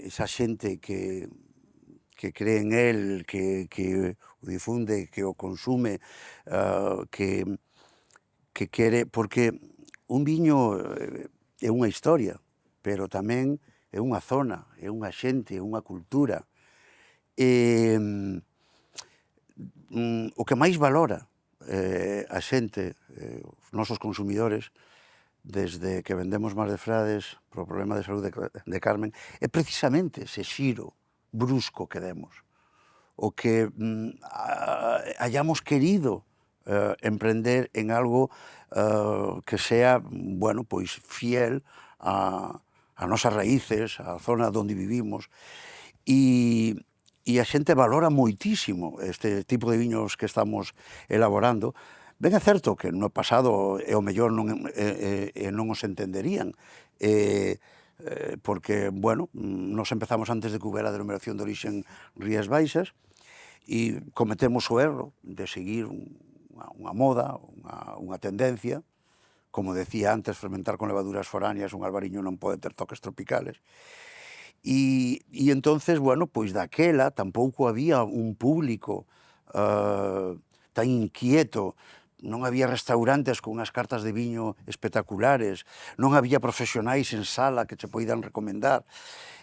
[SPEAKER 2] esa xente que cree en él, que o difunde, que o consume, que quere, porque un viño é unha historia, pero tamén é unha zona, é unha xente, é unha cultura. O que máis valora a xente, os nosos consumidores, desde que vendemos Mar de Frades por o problema de saúde de Carmen, é precisamente ese xiro brusco que demos, o que hayamos querido emprender en algo que sea, bueno, pois fiel a nosas raíces, a zona onde vivimos, e a xente valora moitísimo este tipo de viños que estamos elaborando. Ben é certo que no pasado o mellor non os entenderían, porque, bueno, nos empezamos antes de que houbera a denominación de orixen Rías Baixas e cometemos o erro de seguir unha moda, unha tendencia. Como decía antes, fermentar con levaduras foráneas, un albariño non pode ter toques tropicales. E entonces, bueno, pois daquela tampouco había un público tan inquieto, non había restaurantes con unhas cartas de viño espectaculares, non había profesionais en sala que che poidan recomendar.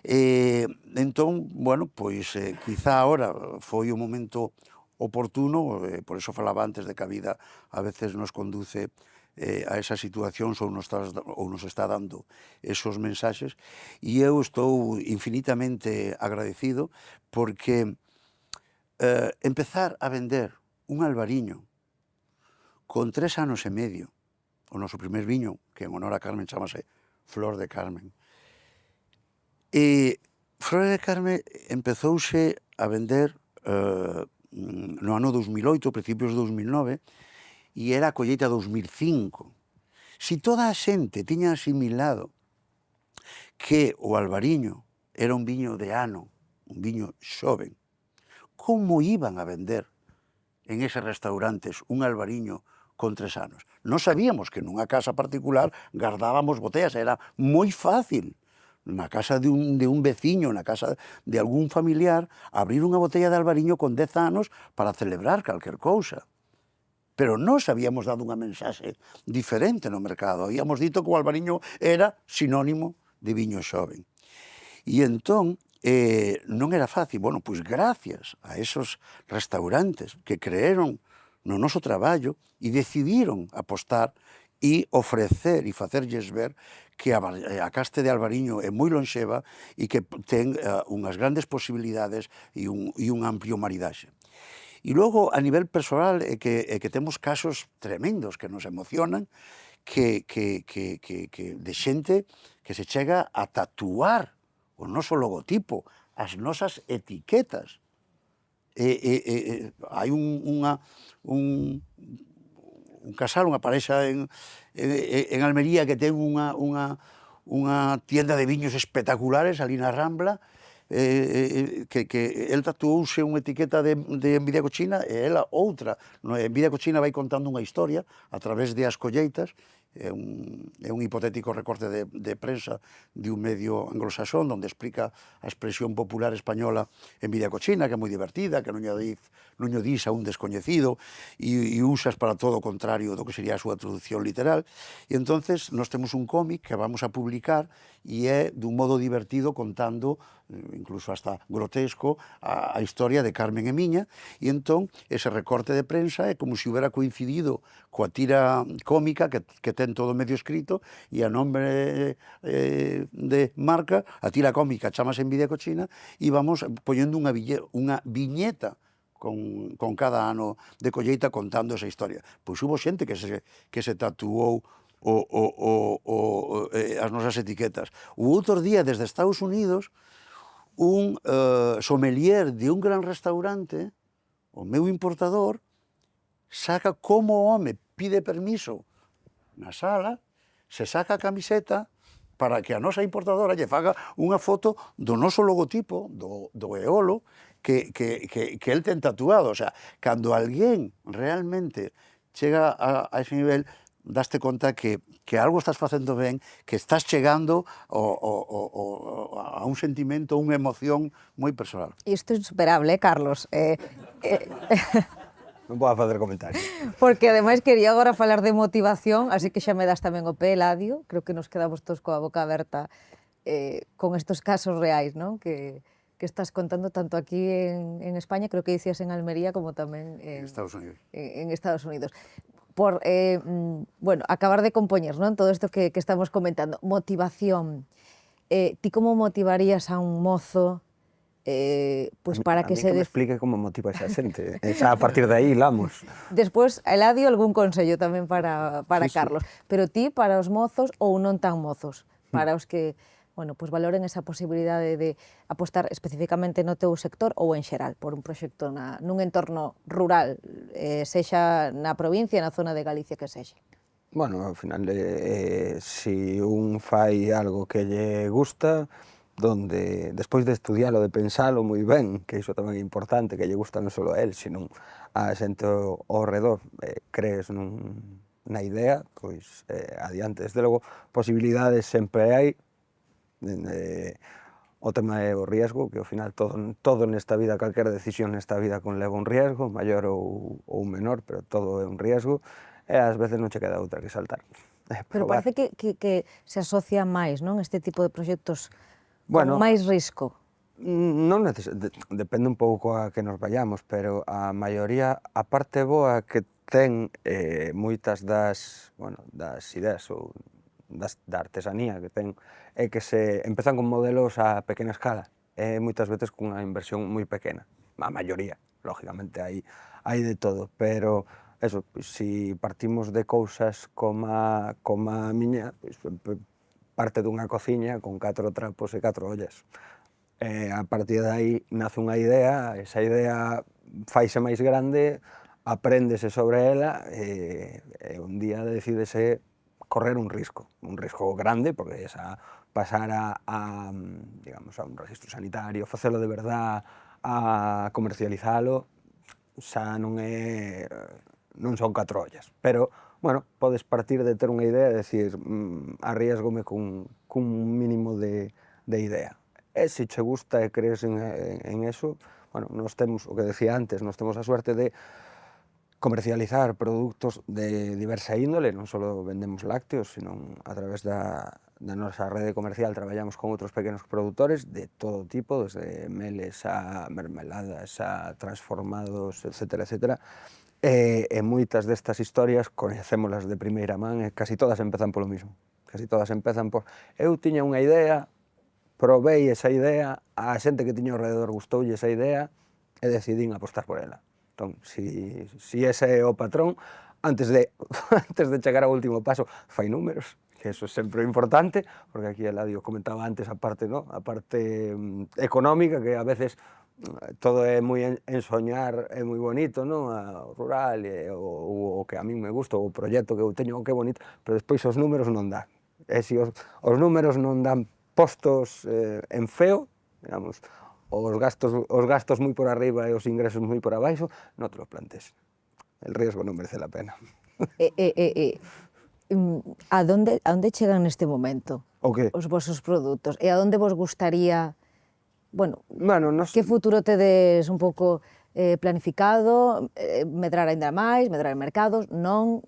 [SPEAKER 2] Entón, bueno, pois quizá agora foi o momento oportuno, por iso falaba antes de que a vida a veces nos conduce a esas situacións ou nos está dando esos mensaxes, e eu estou infinitamente agradecido porque empezar a vender un albariño con 3 anos e medio, o noso primer viño, que en honor a Carmen chamase Flor de Carmen. Flor de Carmen empezouse a vender no ano 2008, principios de 2009, e era a colleita 2005. Si toda a xente tiña asimilado que o albariño era un viño de ano, un viño xoven, como iban a vender en eses restaurantes un albariño con 3 anos? Non sabíamos que nunha casa particular guardábamos botellas, era moi fácil na casa de un veciño, na casa de algún familiar, abrir unha botella de albariño con 10 anos para celebrar calquer cousa. Pero nós habíamos dado unha mensaxe diferente no mercado. Habíamos dito que o albariño era sinónimo de viño xoven. E entón, non era fácil. Bueno, pois gracias a esos restaurantes que creeron no noso traballo e decidiron apostar e ofrecer e facerlles ver que a caste de albariño é moi lonxeva e que ten unhas grandes posibilidades e un amplio maridaxe. E logo, a nivel personal, é que temos casos tremendos que nos emocionan, que de xente que se chega a tatuar o noso logotipo, as nosas etiquetas. Hai un casal, unha parexa en Almería que ten unha tienda de viños espectaculares ali na Rambla, que el tatuouse unha etiqueta de Envidia Cochina e ela outra. Envidia Cochina vai contando unha historia a través de as colleitas, é un hipotético recorte de prensa de un medio anglosaxón onde explica a expresión popular española Envidia Cochina, que é moi divertida, que non lle dis a un descoñecido e usas para todo o contrario do que sería a súa traducción literal. E entonces nós temos un cómic que vamos a publicar e é dun modo divertido contando, incluso hasta grotesco, a historia de Carmen e Miña, e entón ese recorte de prensa é como se hubiera coincidido coa tira cómica que ten todo medio escrito, e a nombre de marca, a tira cómica chamase Envidia Cochina, e vamos poñendo unha viñeta con cada ano de colleita contando esa historia. Pois hubo xente que se tatuou as nosas etiquetas. O outro día, desde Estados Unidos, un sommelier de un gran restaurante, o meu importador, saca como o home pide permiso na sala, se saca a camiseta para que a nosa importadora lle faga unha foto do noso logotipo, do eolo, que el ten tatuado. O sea, cando alguén realmente chega a ese nivel, daste conta que algo estás facendo ben, que estás chegando a un sentimento, unha emoción moi personal.
[SPEAKER 1] Isto é insuperable, Carlos.
[SPEAKER 3] Non podo facer comentarios.
[SPEAKER 1] Porque ademais quería agora falar de motivación, así que xa me das tamén o pé, Eladio. Creo que nos quedamos todos coa boca aberta con estos casos reais, ¿no? que estás contando tanto aquí en España, creo que dicías en Almería, como tamén
[SPEAKER 2] En Estados Unidos.
[SPEAKER 1] En Estados Unidos. Por, bueno, acabar de compoñer, ¿no? Todo isto que estamos comentando. Motivación. Ti como motivarías a un mozo pues para que
[SPEAKER 3] se... me explique como motiva esa xente. Xa a partir de aí hilamos.
[SPEAKER 1] Despois, Eladio, algún consello tamén para
[SPEAKER 2] sí,
[SPEAKER 1] Carlos. Pero ti, para os mozos ou non tan mozos, para os que, bueno, pues valoren esa posibilidade de apostar especificamente no teu sector ou en xeral, por un proxecto nun entorno rural, sexa na provincia, na zona de Galicia que sexa.
[SPEAKER 3] Bueno, ao final, si un fai algo que lle gusta, donde, despois de estudialo, de pensalo moi ben, que iso tamén é importante, que lle gusta non só a él, sino a xente ao redor, crees na idea, pois adiante. Desde logo, posibilidades sempre hai. O tema é o riesgo, que ao final todo nesta vida, calquera decisión nesta vida conleva un riesgo, maior ou menor, pero todo é un riesgo, e ás veces non che queda outra que saltar.
[SPEAKER 1] Pero parece que se asocia máis, non, este tipo de proxectos con máis risco.
[SPEAKER 3] Non depende un pouco a que nos vayamos, pero a maioría, a parte boa que ten moitas das ideas ou da artesanía que ten, é que se empezan con modelos a pequena escala, e moitas veces cunha inversión moi pequena. A maioría, lógicamente, hai de todo, pero eso, se partimos de cousas como a miña, parte dunha cociña con 4 trapos e 4 ollas. A partir de aí nace unha idea, esa idea faise máis grande, apréndese sobre ela e un día decidese correr un risco grande, porque é pasar digamos, a un registro sanitario, facelo de verdad, a comercializalo, xa non son 4 ollas, pero, bueno, podes partir de ter unha idea e decir, arriesgome cun mínimo de idea. E se che gusta e crees en eso, bueno, nos temos, o que decía antes, nos temos a suerte de comercializar produtos de diversa índole, non só vendemos lácteos, sino a través da nosa rede comercial traballamos con outros pequenos produtores de todo tipo, desde meles a mermeladas, a transformados, etcétera, etcétera. E moitas destas historias coñecémolas de primeira man e casi todas empezan polo mismo. Casi todas empezan por eu tiña unha idea, probei esa idea, a xente que tiña ao redor gustoulle esa idea e decidín apostar por ela. Entón, si ese é o patrón, antes de chegar ao último paso, fai números, que eso é sempre importante, porque aquí Eladio comentaba antes a parte económica, que a veces todo é moi ensoñar, é moi bonito, non? O rural, o que a min me gusta, o proxecto que eu teño, que bonito, pero despois os números non dan. E se os números non dan postos en feo, digamos, os gastos moi por arriba e os ingresos moi por abaixo, non te lo plantes. El riesgo non merece la pena.
[SPEAKER 1] A onde chegan neste momento
[SPEAKER 3] O que?
[SPEAKER 1] os vosos produtos? E a onde vos gustaría, bueno,
[SPEAKER 3] Bueno,
[SPEAKER 1] que futuro tedes un pouco planificado, medrar aínda máis, medrar en mercados, non?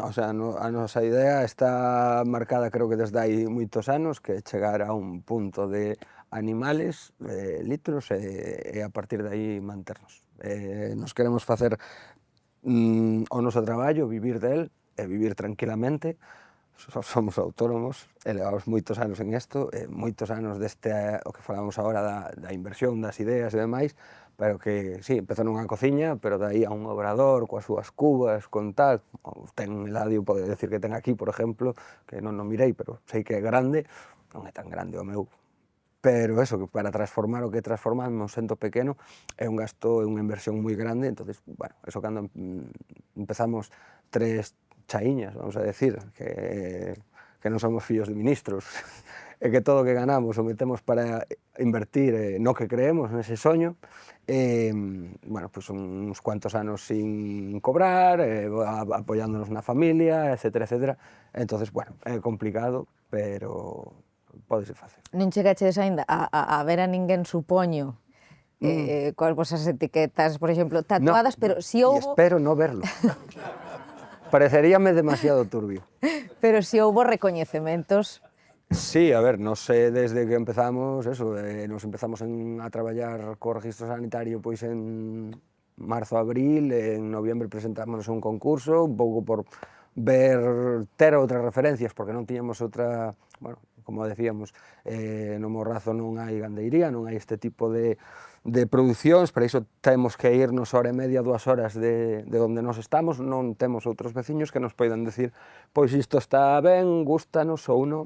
[SPEAKER 3] O sea, a nosa idea está marcada creo que desde hai moitos anos, que é chegar a un punto de animales, litros, e a partir de aí manternos. Nos queremos facer o noso traballo, vivir del, e vivir tranquilamente. Somos autónomos, e levamos moitos anos en isto, moitos anos deste, o que falamos agora da inversión, das ideas e demais, pero que, sí, empezou nunha cociña, pero de aí a un obrador, coas súas cubas, con tal, ten Eladio, pode decir que ten aquí, por exemplo, que non o mirei, pero sei que é grande, non é tan grande o meu, pero eso, que para transformar o que transformamos sendo pequeno é un gasto, é unha inversión moi grande, entonces, bueno, eso cando empezamos 3 chaiñas, vamos a decir, que non somos fillos de ministros, e que todo o que ganamos o metemos para invertir no que creemos, nese soño, bueno, pues uns cuantos anos sin cobrar, apoyándonos na familia, etcétera, etcétera, entonces, bueno, é complicado, pero podese facer.
[SPEAKER 1] Non chegachedes aínda a ver a ninguén, supoño, coas vosas etiquetas, por exemplo, tatuadas,
[SPEAKER 3] No,
[SPEAKER 1] pero si
[SPEAKER 3] y
[SPEAKER 1] houbo...
[SPEAKER 3] espero no verlo. Pareceríame demasiado turbio.
[SPEAKER 1] Pero si houbo recoñecementos.
[SPEAKER 3] Sí, a ver, non sei, desde que empezamos, eso, nos empezamos a traballar co registro sanitario pois en marzo, abril, en noviembre presentámonos a un concurso, un pouco por ver, ter outras referencias, porque non tiñamos outra, bueno, como decíamos, no Morrazo non hai gandeiría, non hai este tipo de producións, para iso temos que irnos hora e media, 2 horas de onde nos estamos, non temos outros veciños que nos poidan decir, pois isto está ben, gústanos ou non.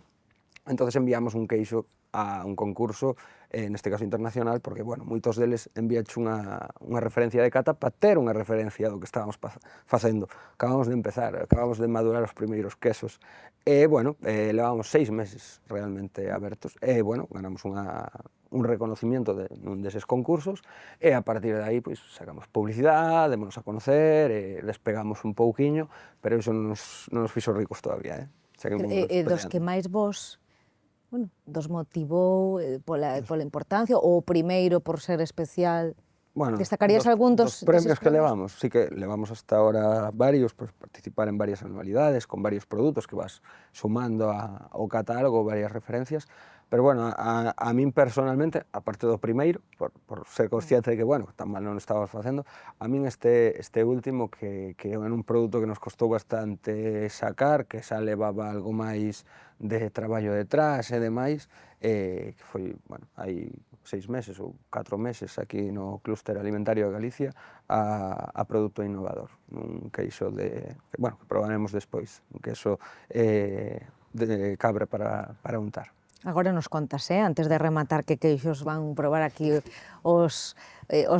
[SPEAKER 3] Entonces enviamos un queixo a un concurso, neste caso internacional, porque, bueno, moitos deles enviache unha referencia de cata para ter unha referencia do que estábamos facendo. Acabamos de empezar, acabamos de madurar os primeiros quesos, e, bueno, levábamos 6 meses realmente abertos, e, bueno, ganamos un reconocimiento nun deses concursos, e a partir de aí, pois, sacamos publicidade, démonos a conocer, despegamos un pouquiño, pero iso non nos fixo ricos todavía, seguimos
[SPEAKER 1] Dos que máis vos, bueno, dos motivou pola importancia, ou o primeiro por ser especial?
[SPEAKER 3] Bueno,
[SPEAKER 1] Destacarías algún dos
[SPEAKER 3] premios que levamos? Sí que levamos hasta ahora varios, pues, participar en varias anualidades, con varios produtos que vas sumando ao catálogo, varias referencias, pero bueno, a min personalmente, aparte do primeiro, por ser consciente de que, bueno, tan mal non estábamos facendo, a min este último, que é un produto que nos costou bastante sacar, que xa levaba algo máis de traballo detrás e demais, que foi, bueno, hai 6 meses ou 4 meses aquí no Clúster Alimentario de Galicia a produto innovador, un queixo que probaremos despois, un queixo de cabra para untar.
[SPEAKER 1] Agora nos contas, antes de rematar, que queixos van probar aquí os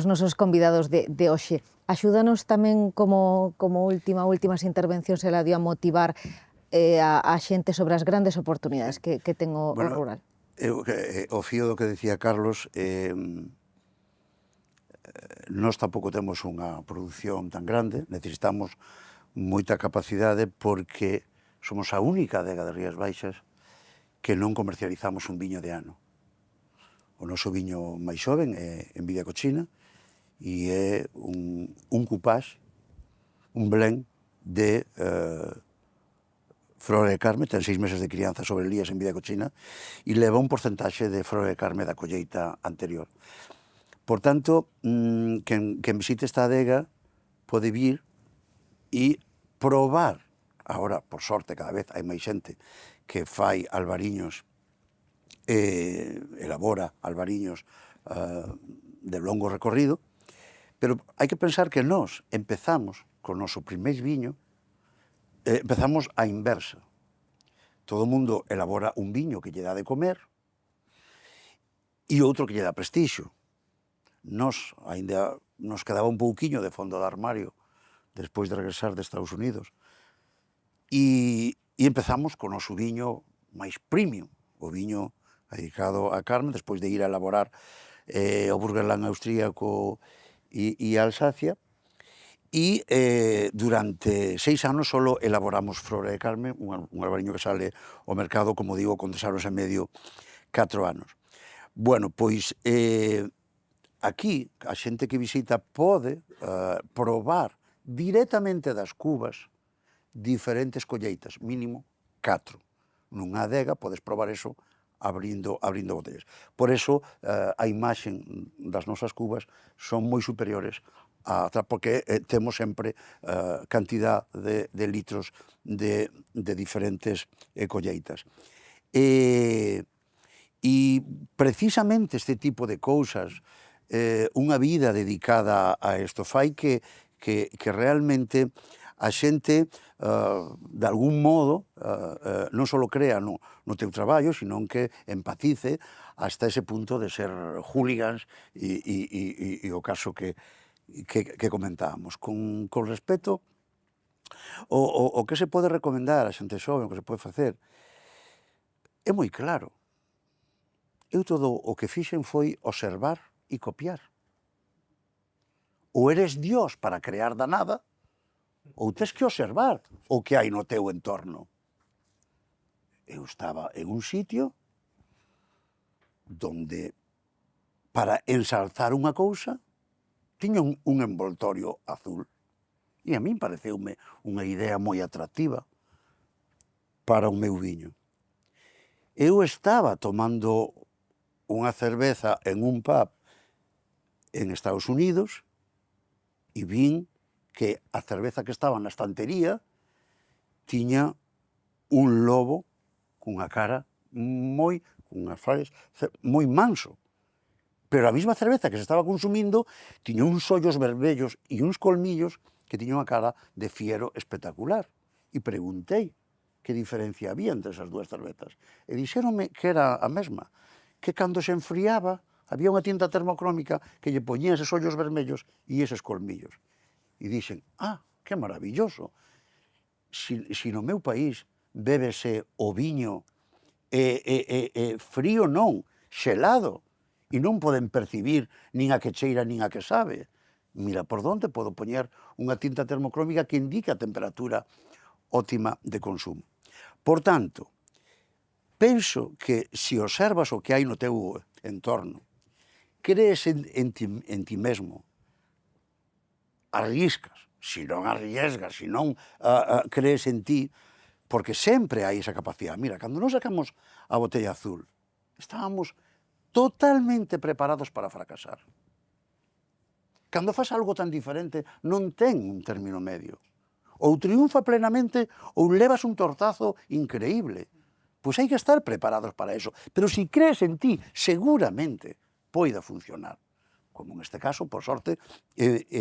[SPEAKER 1] nosos convidados de hoxe. Axúdanos tamén como últimas intervencións, Eladio, a motivar a xente sobre as grandes oportunidades que ten o rural.
[SPEAKER 2] O fío do que decía Carlos, nós tampouco temos unha produción tan grande, necesitamos moita capacidade porque somos a única adega de Rías Baixas que non comercializamos un viño de ano. O noso viño máis xoven é Envidia Cochina e é un cupage, un blend de Flora de Carme, ten 6 meses de crianza sobre Elías Envidia Cochina e leva un porcentaxe de Flora de Carme da colleita anterior. Por tanto, quen visite esta adega pode vir e probar. Agora, por sorte, cada vez hai máis xente que fai albariños, elabora albariños de longo recorrido, pero hai que pensar que nós empezamos con o noso primeiro viño, empezamos a inversa. Todo o mundo elabora un viño que lle dá de comer e outro que lle dá prestixio. Nós ainda nos quedaba un pouquiño de fondo do armario despois de regresar de Estados Unidos. E empezamos con o noso viño máis premium, o viño dedicado a Carme, despois de ir a elaborar o Burgenland austríaco e a Alsacia, e durante 6 anos solo elaboramos Flora de Carme, un albariño que sale ao mercado, como digo, con 3 anos e medio, 4 anos. Bueno, pois aquí a xente que visita pode probar directamente das cubas diferentes colleitas, mínimo 4. Nunha adega podes probar eso abrindo botellas. Por eso a imaxen das nosas cubas son moi superiores porque temos sempre cantidad de litros de diferentes colleitas. E precisamente este tipo de cousas, unha vida dedicada a isto, fai que realmente a xente, de algún modo, non só crea no teu traballo, sino que empatice hasta ese punto de ser hooligans e o caso que comentábamos. Con respecto o que se pode recomendar a xente xoven, o que se pode facer, é moi claro. Eu todo o que fixen foi observar e copiar. Ou eres Dios para crear da nada, ou tes que observar o que hai no teu entorno. Eu estaba en un sitio donde, para ensalzar unha cousa, tiña un envoltorio azul. E a min pareceume unha idea moi atractiva para o meu viño. Eu estaba tomando unha cerveza en un pub en Estados Unidos e vin que a cerveza que estaba na estantería tiña un lobo cunha cara moi manso. Pero a mesma cerveza que se estaba consumindo tiña uns ollos vermellos e uns colmillos que tiña unha cara de fiero espectacular. E preguntei que diferencia había entre esas dúas cervezas. E dixéronme que era a mesma, que cando se enfriaba había unha tinta termocrómica que lle poñía eses ollos vermellos e eses colmillos. E dixen, que maravilloso, si no meu país bébese o viño frío non, xelado, e non poden percibir nin a que cheira nin a que sabe. Mira por onde podo poñer unha tinta termocrómica que indique a temperatura óptima de consumo. Por tanto, penso que se observas o que hai no teu entorno, crees en ti mesmo, arriscas, se non arriesgas, se non crees en ti, porque sempre hai esa capacidade. Mira, cando nos sacamos a botella azul, estábamos totalmente preparados para fracasar. Cando faz algo tan diferente, non ten un término medio. Ou triunfa plenamente ou levas un tortazo increíble. Pois hai que estar preparados para eso. Pero se crees en ti, seguramente poida funcionar. Como neste caso, por sorte,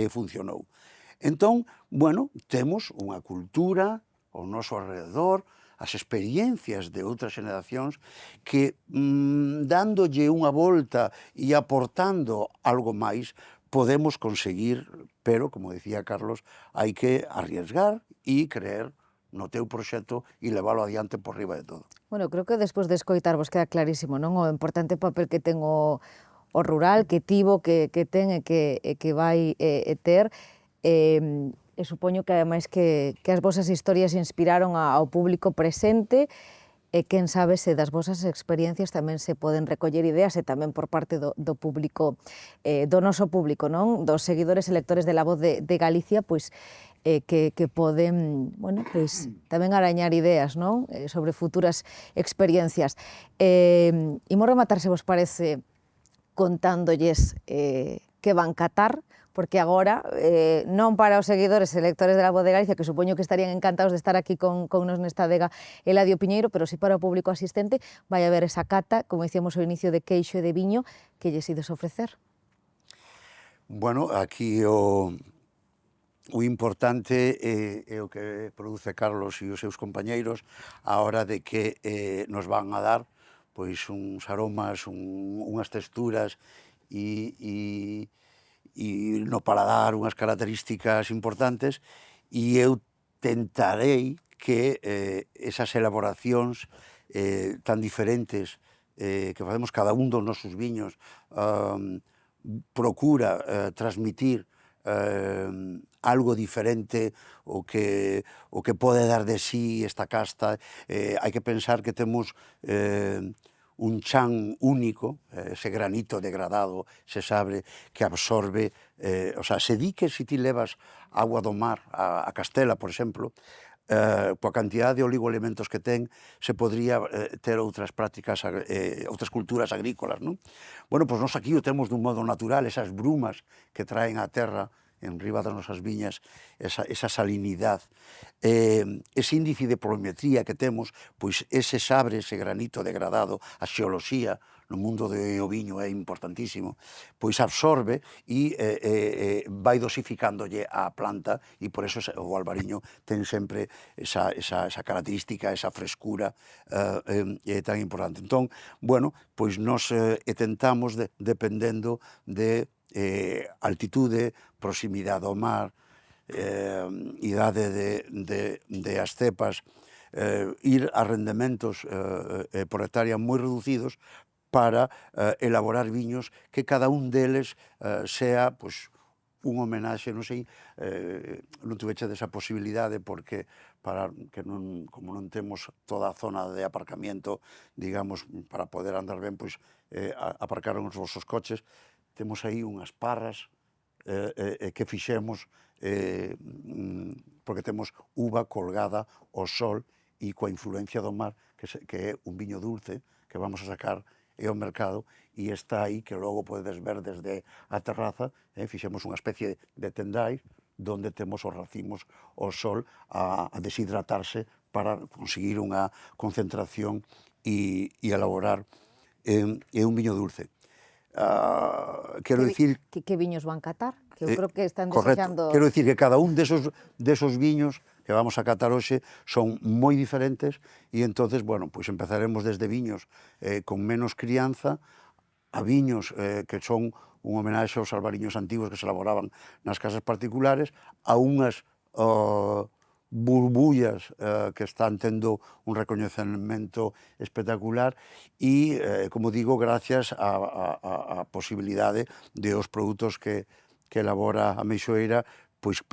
[SPEAKER 2] funcionou. Entón, bueno, temos unha cultura ao noso alrededor, as experiencias de outras xeracións que, dándolle unha volta e aportando algo máis, podemos conseguir, pero, como decía Carlos, hai que arriesgar e creer no teu proxecto e leválo adiante por riba de todo.
[SPEAKER 1] Bueno, creo que despois de escoitarvos queda clarísimo, non? O importante papel que ten o rural, que tivo, que ten e que vai ter. E supoño que, ademais, que as vosas historias inspiraron ao público presente e, quen sabe, se das vosas experiencias tamén se poden recoller ideas e tamén por parte do público, do noso público, non? Dos seguidores e lectores de La Voz de Galicia, pois, que poden, bueno, pois, tamén arañar ideas, non? Sobre futuras experiencias. Imos rematar, se vos parece, contándolles que van catar, porque agora, non para os seguidores e lectores de La Voz de Galicia, que supoño que estarían encantados de estar aquí con nos nesta adega Eladio Piñeiro, pero si para o público asistente vai haber esa cata, como dicíamos ao inicio, de queixo e de viño, que lles ides ofrecer.
[SPEAKER 2] Bueno, aquí o importante é o que produce Carlos e os seus compañeiros a hora de que nos van a dar pois uns aromas, unhas texturas e no paladar unhas características importantes, e eu tentarei que esas elaboracións tan diferentes que facemos cada un dos nosos viños, procura transmitir algo diferente o que pode dar de sí esta casta. Hai que pensar que temos un chan único, ese granito degradado, se sabe que absorbe, o sea, se di que se ti levas agua do mar a Castela, por exemplo, coa cantidad de oligoelementos que ten, se podría ter outras prácticas, outras culturas agrícolas, non? Bueno, pois nós aquí o temos dun modo natural, esas brumas que traen á terra en riba das nosas viñas, esa salinidade, ese índice de polometría que temos, pois ese sabre, ese granito degradado, a xeoloxía no mundo do viño é importantísimo, pois absorbe e vai dosificándolle á planta, e por eso o albariño ten sempre esa característica, esa frescura tan importante. Entón, bueno, pois nos tentamos, dependendo de altitude, proximidade ao mar, idade de as cepas, ir a rendementos por hectárea moi reducidos para elaborar viños que cada un deles sea, pois, un homenaxe, non sei, non tuveche desa posibilidade porque como non temos toda a zona de aparcamiento, digamos, para poder andar ben, pois aparcaron os vosos coches, temos aí unhas parras que fixemos porque temos uva colgada ao sol e coa influencia do mar, que é un viño dulce que vamos a sacar ao mercado, e está aí que logo podedes ver desde a terraza. Fixemos unha especie de tendais donde temos os racimos ao sol a deshidratarse para conseguir unha concentración e elaborar un viño dulce. Quero dicir...
[SPEAKER 1] Que viños van catar? Que eu creo que están
[SPEAKER 2] desexando...
[SPEAKER 1] desexando...
[SPEAKER 2] Quero dicir que cada un desos viños que vamos a catar hoxe son moi diferentes, e entonces, bueno, pois empezaremos desde viños con menos crianza a viños que son un homenaxe aos albariños antigos que se elaboraban nas casas particulares, a unhas burbullas que están tendo un recoñecemento espectacular e, como digo, gracias á posibilidade de os produtos que elabora a Meixoeira, pois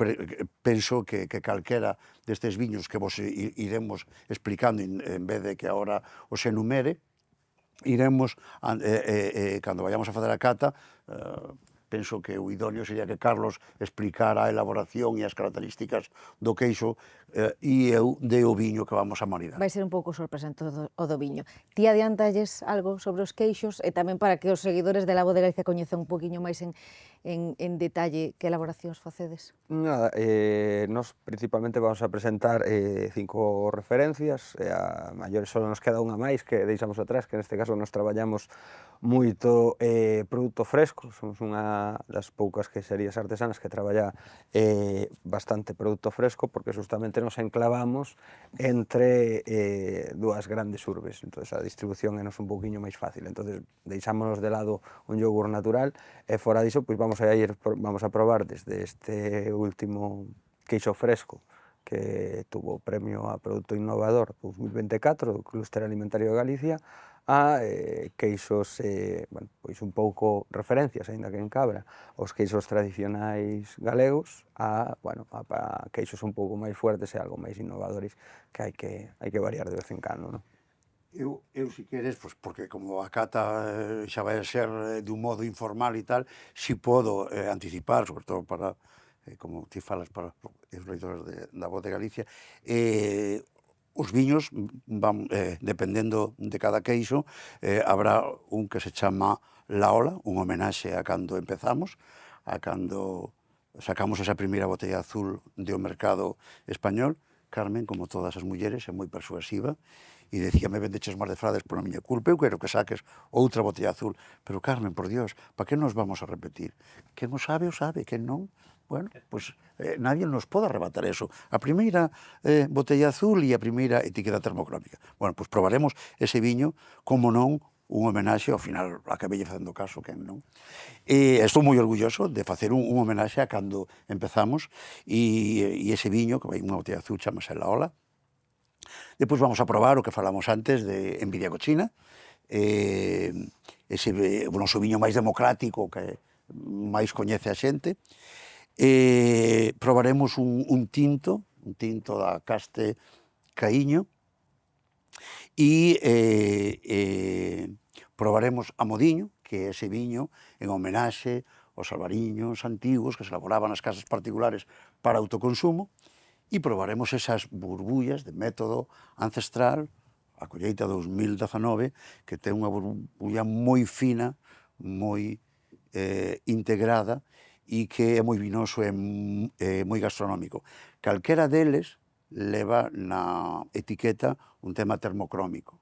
[SPEAKER 2] penso que calquera destes viños que vos iremos explicando, en vez de que agora os enumere, iremos, cando vayamos a fazer a cata, penso que o idóneo sería que Carlos explicara a elaboración e as características do queixo e eu de o viño que vamos a maridar.
[SPEAKER 1] Vai ser un pouco sorpresante o do viño. Ti adiantalles algo sobre os queixos e tamén para que os seguidores de La Voz de Galicia coñezan un poquinho máis en detalle que elaboracións facedes?
[SPEAKER 3] Nada, nos principalmente vamos a presentar 5 referencias, a maiores só nos queda unha máis que deixamos atrás, que neste caso nos traballamos moito produto fresco, somos unha das poucas queserías artesanas que traballa bastante produto fresco, porque justamente nos enclavamos entre dúas grandes urbes, entonces a distribución é nos un pouquiño máis fácil, entonces deixámonos de lado un yogur natural e fora diso, pois vamos a probar desde este último queixo fresco que tuvo o premio a Produto Innovador 2024 do Clúster Alimentario de Galicia, a queixos, bueno, pois un pouco referencias, aínda que en Cabra, os queixos tradicionais galegos, a queixos un pouco máis fuertes e algo máis innovadores que hai que variar de vez en cando, non?
[SPEAKER 2] Eu, si queres, pues, porque como a cata xa vai a ser dun modo informal e tal, si podo anticipar, sobre todo para, como ti falas, para os leitores da Voz de Galicia, os viños van, dependendo de cada queixo, habrá un que se chama La Ola, un homenaxe a cando empezamos, a cando sacamos esa primeira botella azul do mercado español. Carmen, como todas as mulleres, é moi persuasiva, e decía, me vendeches máis de frades pola miña culpa, eu quero que saques outra botella azul. Pero Carmen, por Dios, para que nos vamos a repetir? Quen o sabe, quen non? Bueno, pois nadie nos pode arrebatar eso. A primeira botella azul e a primeira etiqueta termocrónica. Bueno, pois probaremos ese viño, como non, un homenaxe, ao final acabei facendo caso, quen non. Estou moi orgulloso de facer un homenaxe a cando empezamos, e ese viño, que vai unha botella azul, chamase La Ola. Depois vamos a probar o que falamos antes de Envidia Cochina, ese o noso viño máis democrático que máis coñece a xente. Probaremos un tinto da Caste Caíño, e probaremos a Modiño, que é ese viño en homenaxe aos albariños antigos que se elaboraban nas casas particulares para autoconsumo, e probaremos esas burbullas de método ancestral, a colleita 2019, que ten unha burbulla moi fina, moi integrada, e que é moi vinoso e moi gastronómico. Calquera deles leva na etiqueta un tema termocrómico.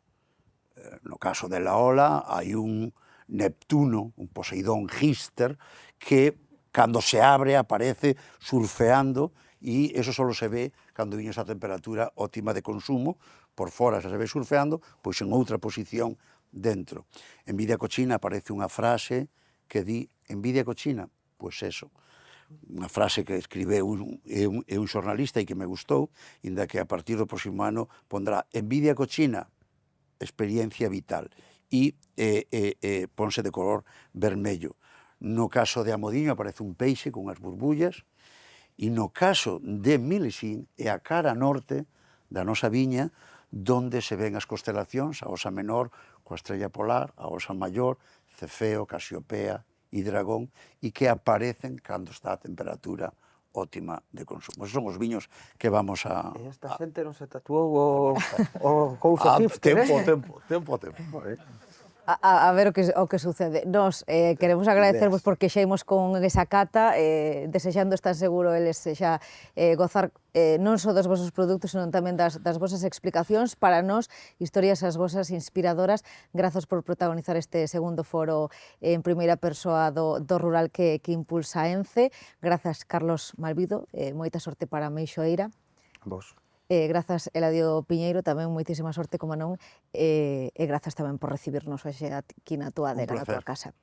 [SPEAKER 2] No caso de la Ola hai un Neptuno, un Poseidón Gister, que cando se abre aparece surfeando, e eso só se ve cando viño esa temperatura óptima de consumo. Por fora se ve surfeando, pois en outra posición dentro. En Vidia Cochina aparece unha frase que di envidia cochina, pois eso, unha frase que escribeu un xornalista e que me gustou, inda que a partir do próximo ano pondrá envidia cochina, experiencia vital, e ponse de color vermello. No caso de Amodiño aparece un peixe con as burbullas, e no caso de Milesín é a cara norte da nosa viña, donde se ven as constelacións, a Osa Menor coa estrella polar, a Osa Maior, Cefeo, Casiopea e Dragón, e que aparecen cando está a temperatura óptima de consumo. Esos son os viños que vamos a...
[SPEAKER 3] E esta xente non se tatuou o cousa hipster,
[SPEAKER 2] tempo.
[SPEAKER 1] A ver o que sucede. Nos queremos agradecervos porque xeimos con esa cata, desexando estar seguro eles xa gozar non só dos vosos produtos, senón tamén das vosas explicacións. Para nós, historias as vosas inspiradoras. Grazas por protagonizar este segundo foro en primeira persoa do rural que impulsa ENCE. Grazas, Carlos Malvido, moita sorte para Meixoeira.
[SPEAKER 3] Vos.
[SPEAKER 1] Grazas, Eladio Piñeiro, tamén moitísima sorte, como non, e grazas tamén por recibirnos hoxe aquí na túa adega, na túa casa.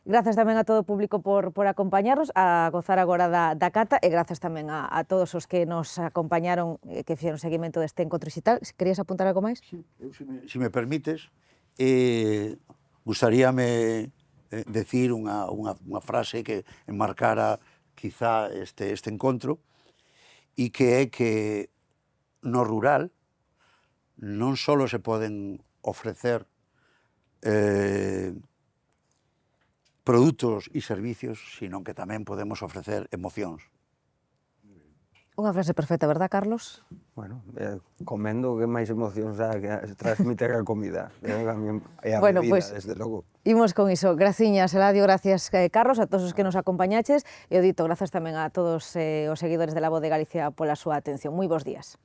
[SPEAKER 1] Grazas tamén a todo o público por acompañarnos, a gozar agora da cata, e grazas tamén a todos os que nos acompañaron, que fixeron seguimento deste encontro digital. Querías apuntar algo máis?
[SPEAKER 2] Sí, se me permites, gustaríame decir unha frase que enmarcara quizá este encontro, e que é que no rural non só se poden ofrecer produtos e servicios, sino que tamén podemos ofrecer emocións.
[SPEAKER 1] Unha frase perfecta, verdad, Carlos?
[SPEAKER 3] Bueno, comendo que máis emocións dá que transmite a comida. É a
[SPEAKER 1] Bueno,
[SPEAKER 3] bebida,
[SPEAKER 1] pues,
[SPEAKER 3] desde logo.
[SPEAKER 1] Imos con iso. Graciñas, Eladio, gracias, Carlos, a todos os que nos acompañaches, e o dito, grazas tamén a todos os seguidores de La Voz de Galicia pola súa atención. Moi bons días.